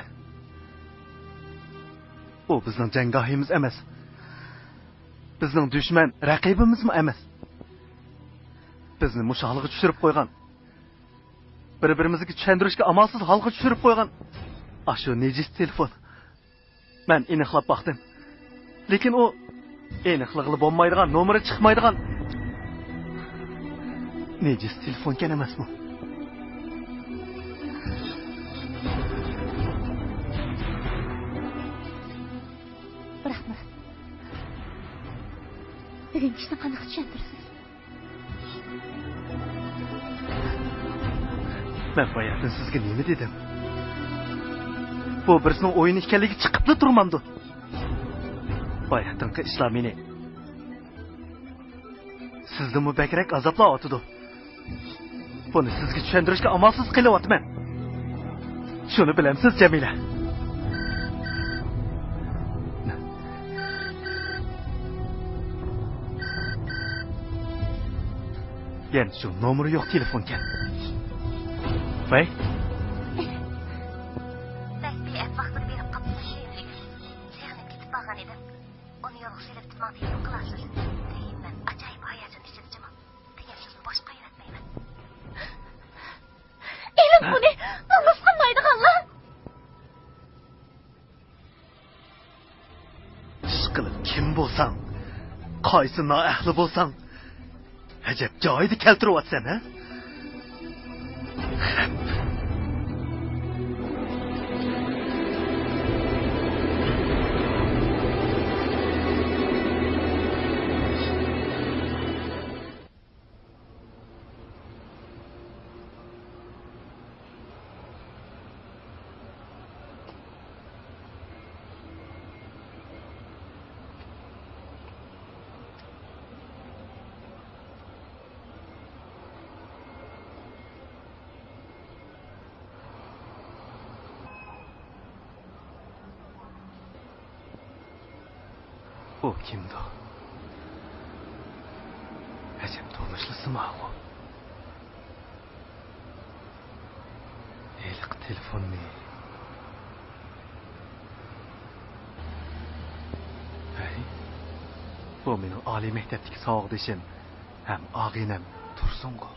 u bizning jangohimiz emas. Bizning dushman raqibimizmi emas. Bizni mushohlig'a tushirib qo'ygan. Bir-birimizga tushuntirishga amalsiz holga tushirib qo'ygan. Ashu nejis telefon. Men aniqlab baqdim. Lekin u aniqlig'i bo'lmaydigan, nomeri chiqmaydigan nejis telefon ekan emasmi? Rahmat. Bugun ishni qanaqa tushuntirsiz? Men bayaqdan sizga nima dedim? Bu birisining o'yini ekanligi chiqibdi turmamdi. Bayaqdanqi ishlar meni sizni mubakrak azoblar otidi. Buni sizga tushuntirishga amalsiz qilyapman. Shuni bilamsiz, Jamila. Yani şu nomeri yok telefonken. Vay? Bəs vaxtını verib qapısını şeyinlik. Seyxanib ketib bağan edim. Onu yolğu selib tutmaq telefon qılarsız. Deyim mən, acayip hayacan içində cimam. Degan sözünü boşqa yaratmayman. Elim bu ne? Namus qilmaydiganlar. Ishqilib kim bo'lsang, qaysi noahli bo'lsang, ajab joyida keltiryapsan, ha? O kimdi o? Acaba tanışlısı mı o? Elik telefon ne? Hey, bu benim Ali mektepteki sağlıkdaşım. Hem ağinem Tursun go.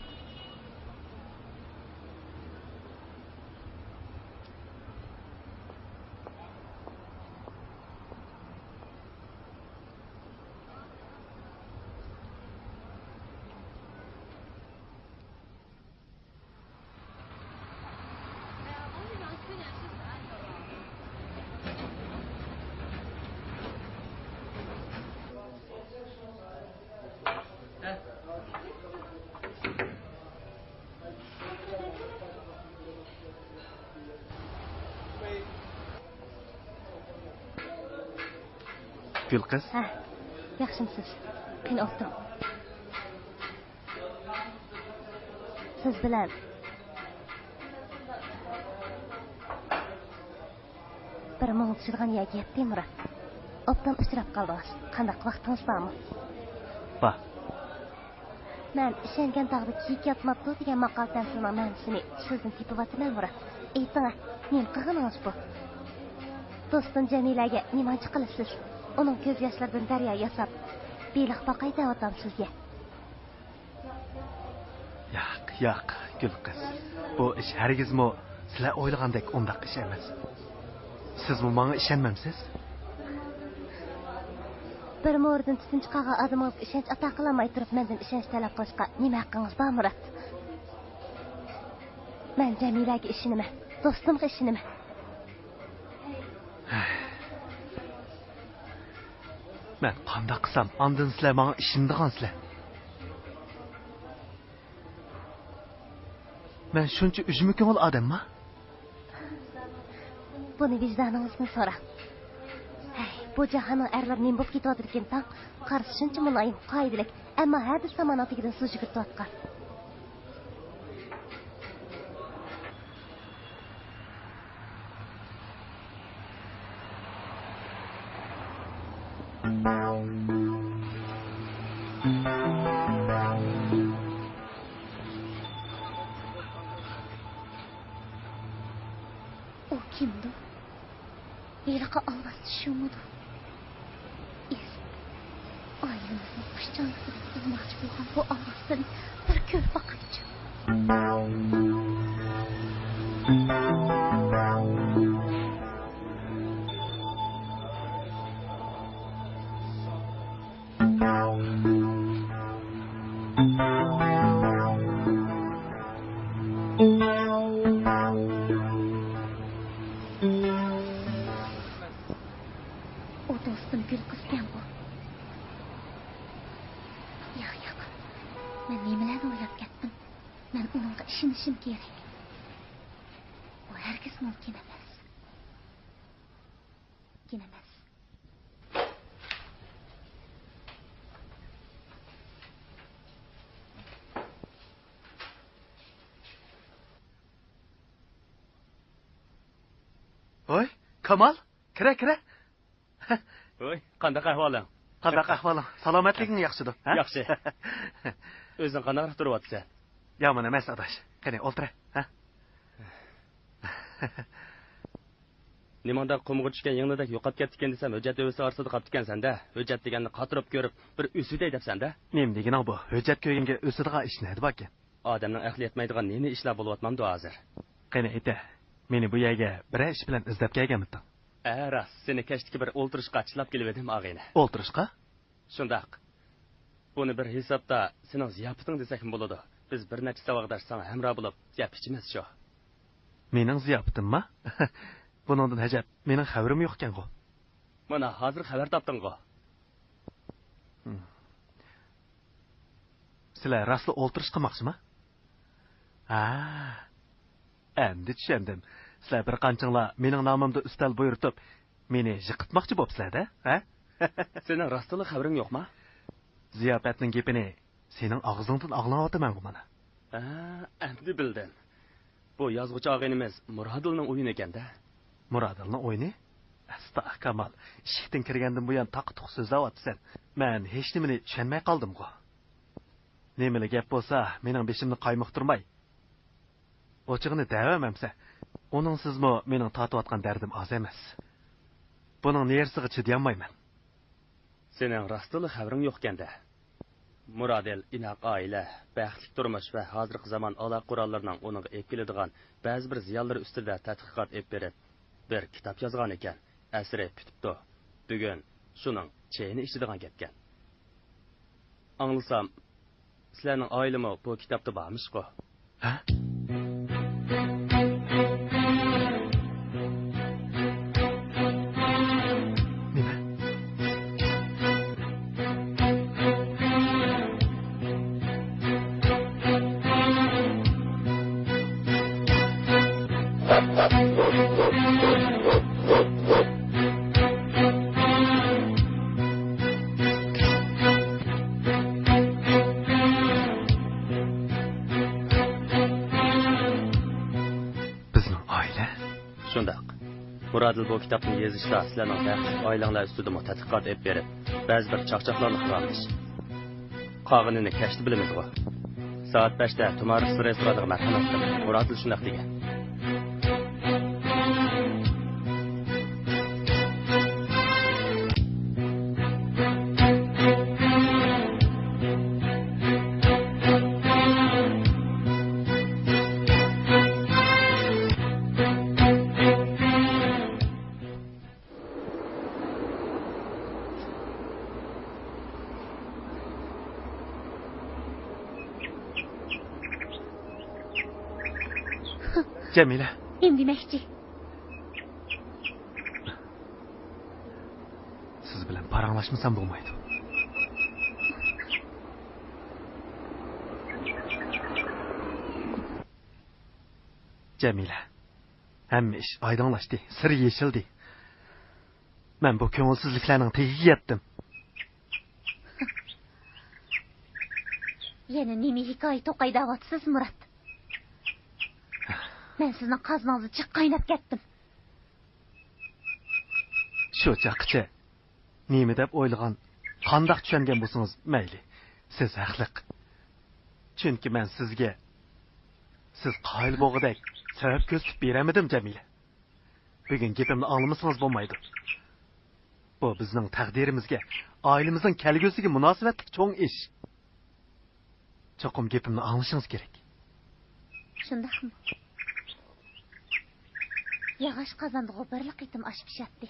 Gül kız. Ha, yaxshimisiz? Qiynaldim. Siz bilan bir ming tushirgan yoki yetdi Murat. Obdan uchrab qoldingiz. Qanday vaqtingiz bormi? Bor. Men ishongan taqda kiyik yotmabdi degan maqol tamsilning ma'nosini sizdan tepib Murat. Ayting, nima qilganingiz bu? Do'stim Jamilaga nima qilasiz? Onun ko'z yoshlaridan daryo yasab, beliq boqay deyotam sizga. Yo'q, Gül kız. Bu ish hargizmi sizlar o'ylagandek undaq ish emas. Siz bu menga ishonmamsiz? Bir mo'rdan tutun chiqargan odamingizga ishonch ato qilmay turib, mendan ishonch talab qilishga nima haqqingiz bor, Murat? Men Jamilaga ishinaman, do'stimga ishinaman. Men qanday qilsam, ondan sizlar menga ishondigansizlar. Men shuncha ujmi ko'ngil odamman. Buni vijdoningizdan so'rang. Bu jahonning erlar nima bo'lib ketayotgan ekan, taq qarshi shuncha muloyim, qoidalik, ammo hadis samonotigidan suv yugurtayotgan. O kimdi? Yılqı alvası şumudu. Ailemizin kuşçansız bulmakçı olan bu alvasını bir kör bakayacağım. O dostum gül kızken bu. Yo'q. Men nimalarni o'ylab ketdim. Men uningga ishonishim kerak. Bu hargiz mumkin emas. Oy, Kamal, kira. Voy, qanday ahvoling? Qanday ahvoling? Salomatliging yaxshidir, ha? Yaxshi. O'zing qanday turyapsan? Yomon emas, adash. Qani, o'ltir, ha? Nimanda qumg'ir tushgan yingidek yo'qolib ketdikan desam, hujjat o'visi arsida qolib ekansan-da. Hujjat deganni qatirib ko'rib, bir o'siday debsan-da. Nim deganing bu? Hujjat ko'yinga o'sidigan ish nima ekan? Odamning aqli yetmaydigan nima ishlar bo'lyapman-da hozir. Qani, ayta. Meni bu yerga bir ish bilan izlab kelganmisan? Ras, seni kashdagi bir o'ltirishqa chilab kelib edim, og'ayni. O'ltirishqa? Shundaq. Buni bir hisobda sening ziyofating desak ham bo'ladi. Biz bir necha savog'dash sana hamroh bo'lib, gap ichimiz shu. Mening ziyofatimmi? Buningdan hajab, mening xabarim yo'q ekan-ku. Mana hozir xabar topding-ku. Sizlar rostli o'ltirish qilmoqchimi? Endi tushundim. Sizlar bir qanchinglar mening nomimda ustal buyurtib, meni yiqitmoqchi bo'psizlar-da, ha? Sening rostli xabaring yo'qmi? Ziyofatning gapini sening og'zingdan anglayapman mana. Endi bildim. Bu yozuvchi og'aynimiz Murodilning o'yini ekanda. Murodilning o'yini? Kamal, eshikdan kirgandan buyon taq-tuq so'zlayapsan. Men hech nimani tushunmay qoldim-ku. Nemali gap bo'lsa, mening beshimni qaymoqtirmay. Ochig'ini davamamsa, uning sizmi mening tatiyotgan dardim oz emas. Buning nersiga chidayolmayman. Sening rostli xabaring yo'q ekanda. Murodil inoq oila, baxtli turmush va hozirgi zamon aloqa qurollarining uning olib keladigan ba'zi bir ziyonlari ustida tadqiqot olib berib, bir kitob yozgan ekan. Asri bitibdi. Bugun shuning cheyini ichadigan gapgan. Anglasam, sizlarning oilami bu kitobda bormish-ku. Ha? Murodil bu kitobni yozishda sizlarning baxtli oilanglar ustida tadqiqot olib berib, ba'zi bir chaqchaqlarni qilamiz. Qog'inini kashdi bilamiz-ku. Soat 5da Tumaris restoraniga marhamat qiling. Murodil shunday degan. Jamila. Demakchi. Siz bilan paranglashmasam bo'lmaydi. Jamila. Hamma ish oydinlashdi, sir yechildi. Men bu ko'ngilsizliklarning tagiga yetdim. Yana nima hikoya to'qaydayotsiz, Murod? Men sizning qazningizga chiq qaynab ketdim. Shu chaqcha. Nima deb o'ylagan, qandoq tushungan bo'lsangiz, mayli. Siz haqli. Chunki men sizga siz qoyil bo'g'idek sabab ko'rsatib beramadim, Jamila. Bugün gepimni anlamasanız bo'lmaydi. Bu bizning taqdirimizga, oilamizning kelgusiga munosabatli cho'ng ish. Cho'qim gepimni anglashingiz kerak. Shundaqmi? Yağış qazandı birlik itim aş pişatdi.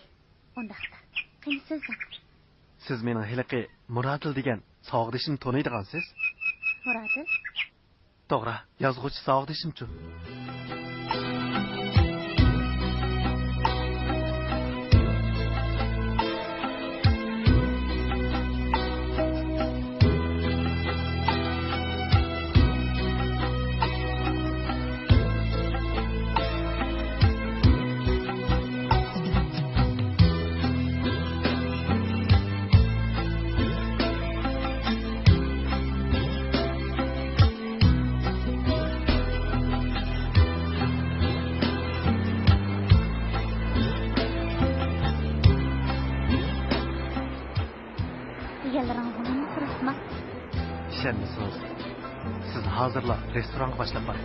Ondaqda. Qani so'zing. Siz mening hiliqi Murodil degan sog'dishimni taniydigansiz? Murodil? To'g'ri, yozuvchi sog'dishimchu. İşenmisiniz. Siz hazırla restoranga başlap barın.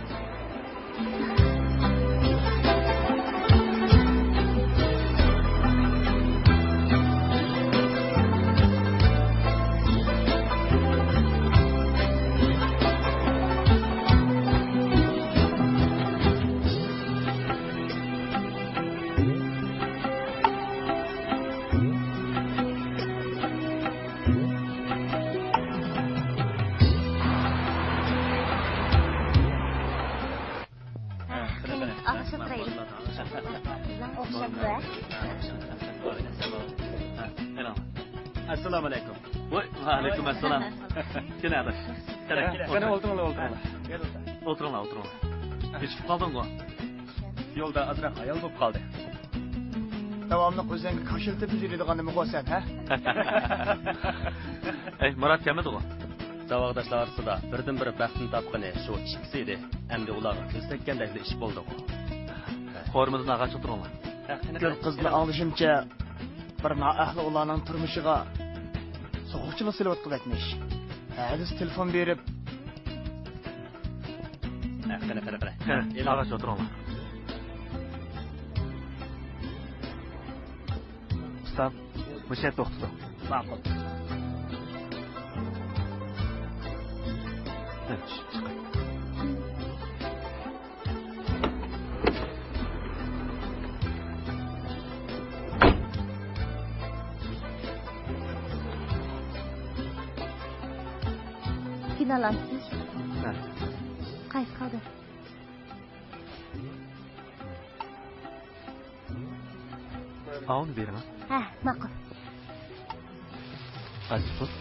Assalomu alaykum. Voy, va alaykum assalom. Keladi. Qani o'ltiringlar. O'tiringlar. Kechib qolding-ku. Yo'lda azroq ayol bo'lib qoldi. Davomli o'zingga qo'shilib yuradigan nima bo'lsan, ha? Ey, Murat kelmadi-ku. Savaqdoshlar orasida birdan-bir baxtni topqani shu ikkisi edi. Endi ularga ko'zlakkandek ish bo'ldi-ku. Qo'rimizdan ag'ach o'tiringlar. Gül qizni anglashimcha bir noahli ularning turmushiga so'g'uvchilik silvat qilyapmish. Hadis telefon berib, qara. Ag'ach o'tiringlar. Ustam, mushat to'xtadi. ma'qul. Chiqay. Finalansiz. Qaysi qoldi? Avni beraman. Ha, ma'qul. Aziz tut.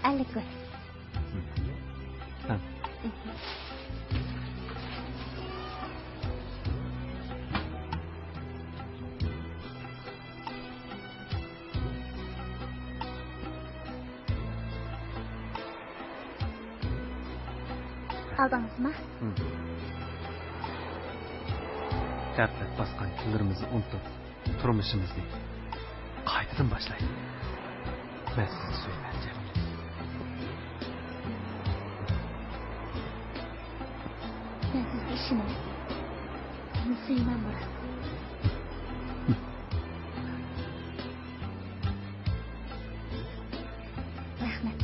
50 kun. Ha. Aldыңызмы? Gaflet baskan kunlarimizni unutup turmuşimizni qaytadan başlayın. Ben sizi söylemeyeceğim. Ben siz işimi. Seni suymam Murat. Rahmet.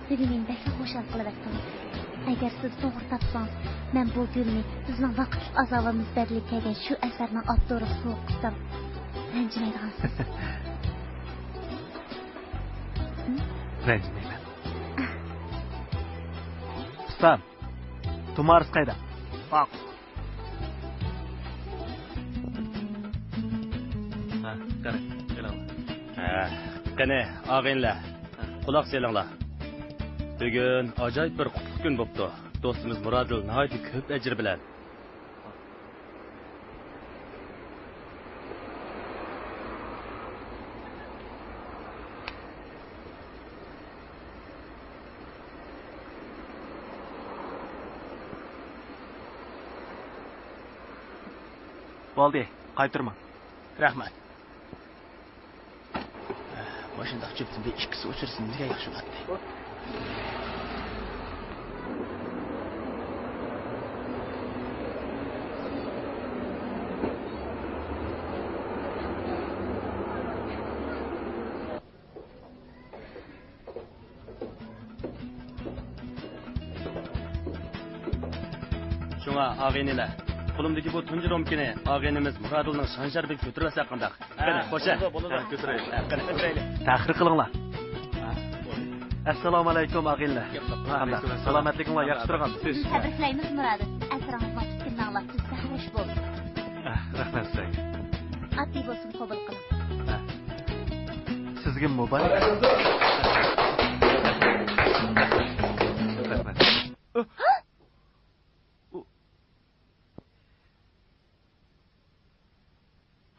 Bugün meni bekle xo'shal qilib aytdingiz. Agar siz to'g'ri topsangiz, men bu gulni bizning vaqtli azobimiz badli kelgan shu asarning avtori so'q qilsam, ranjimaydigansiz. Ranjimayman. Ustam, Tumaris qayda? Bak. Ha, qara, keladi. Qani, og'inglar, quloq selinglar. Bugun ajoyib bir qutlug' kun bo'pti. Do'stimiz Murodil nihoyat ko'p ajr bilan Bo'ldi, qaytirma. Rahmat. Boshindaq chöptüm bir ikkisi o'chirsin, bizga yaxshi bo'ladi. Şuna ağaynilar. Qo'limdagi bu tunji romkini ağaynimiz Murodilning shon sharafiga ko'tarsa qandaq. Qani, qo'sha. Ko'taraylik. Qani, ko'taraylik. Tahrir qilinglar. Assalomu alaykum ag'illar. Salomatliginglar yaxshi turgan. Tabriklaymiz Murodil. Asringizga tutgan anglab sizga xush bo'ldi. Rahmat sizga. Oddiy bo'lsin, qabul qiling. Sizga muborak. Rahmat.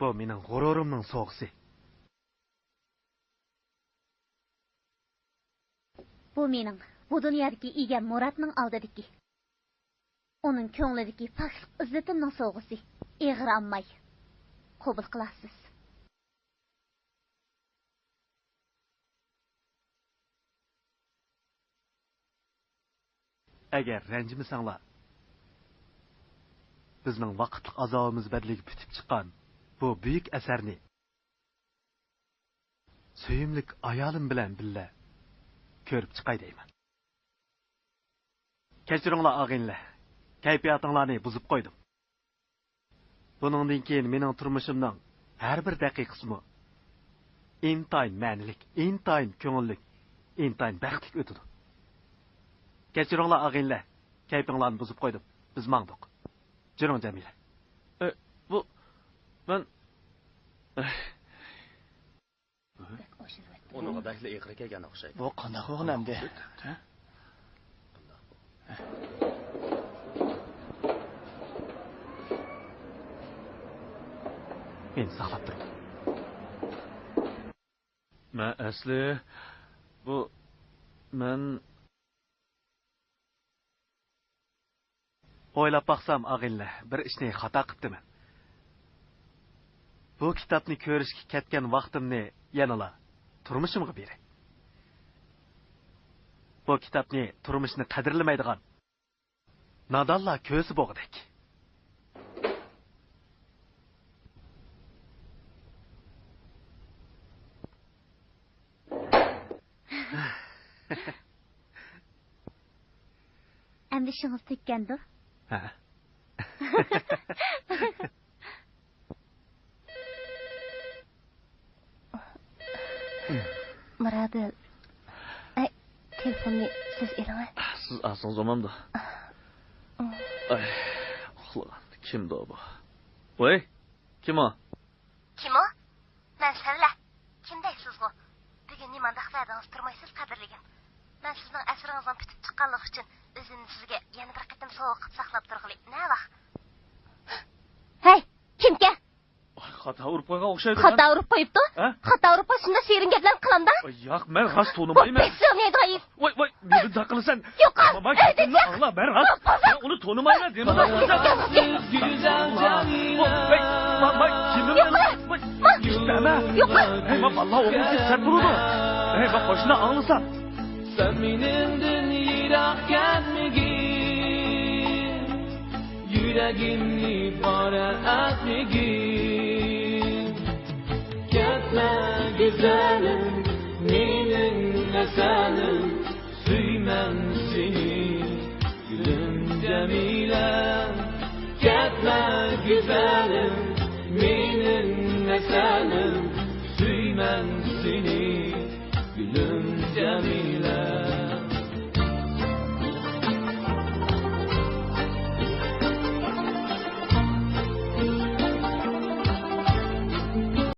Bu mening g'ururimning so'g'isi. Bu mening bu dunyodagi egam Murodning oldidagi. Uning ko'nglidagi poklik izzatimning so'g'isi. Eg'ir olmay qabul qilasiz. Agar ranjimasanglar, bizning vaqtlik azobimiz badliga bitib chiqqan bu buyuk asarni suyimlik ayolim bilan birga ko'rib chiqay deyman. Kechiringlar og'inlar, kayfiyatinglarni buzib qo'ydim. Buningdan keyin mening turmushimning har bir daqiqasimi intayin ma'nilik, intayin ko'ngillik, intayin baxtlik o'tadi. Kechiringlar og'inlar, kayfinglarni buzib qo'ydim. Biz mangdiq. Jiring Jamila. Bu ben Uning bakli iqri kelgan o'xshaydi. Bu qanday o'g'lamdi? Men saqlab turing. men asli bu men o'ylab baqsam og'inlar, bir ishni xato qilibdiman. Bu kitobni ko'rishga ketgan vaqtimni yanala turmushimga beray. Bu kitobni turmushni qadrlamaydigan nodonlar ko'zi bo'g'dak. Endi shingiz tekkandir? Ha. Murodil. Ay, telefonni siz eling. siz asıl zamanda. Ay, uxlagan. Kimdi o bu? Voy, kim o? Kim o? Men Sarla. Kimdaysiz bu? Bugun nimanda xabardan turmaysiz qadrligim. Men sizning asringizdan bitib chiqqanlik uchun o'zimni sizga yana bir qatam sovg'a qilib saqlab turg'ili. Ne vaq? Hey, kimga? Xata urib qo'ygan o'xshaydi. Xata urib qo'yibdi? Xata urib qo'yishda sherin gaplar qilamda? Yo'q, men g'as to'nimayman. Voy, meni daqilsan. Yo'q, gapimni angla, men g'as. Men uni to'nimayman deyman. Yo'q. Hey, men vallahi o'g'limga sar turdi. Hey, bak qo'shni anglasan. Sen menimden yirak etmegin, yüreğimni para etmegin. Ketme güzelim, benimle senin, süymem seni, gülüm Cemile. Ketme güzelim, benimle senin, süymem seni.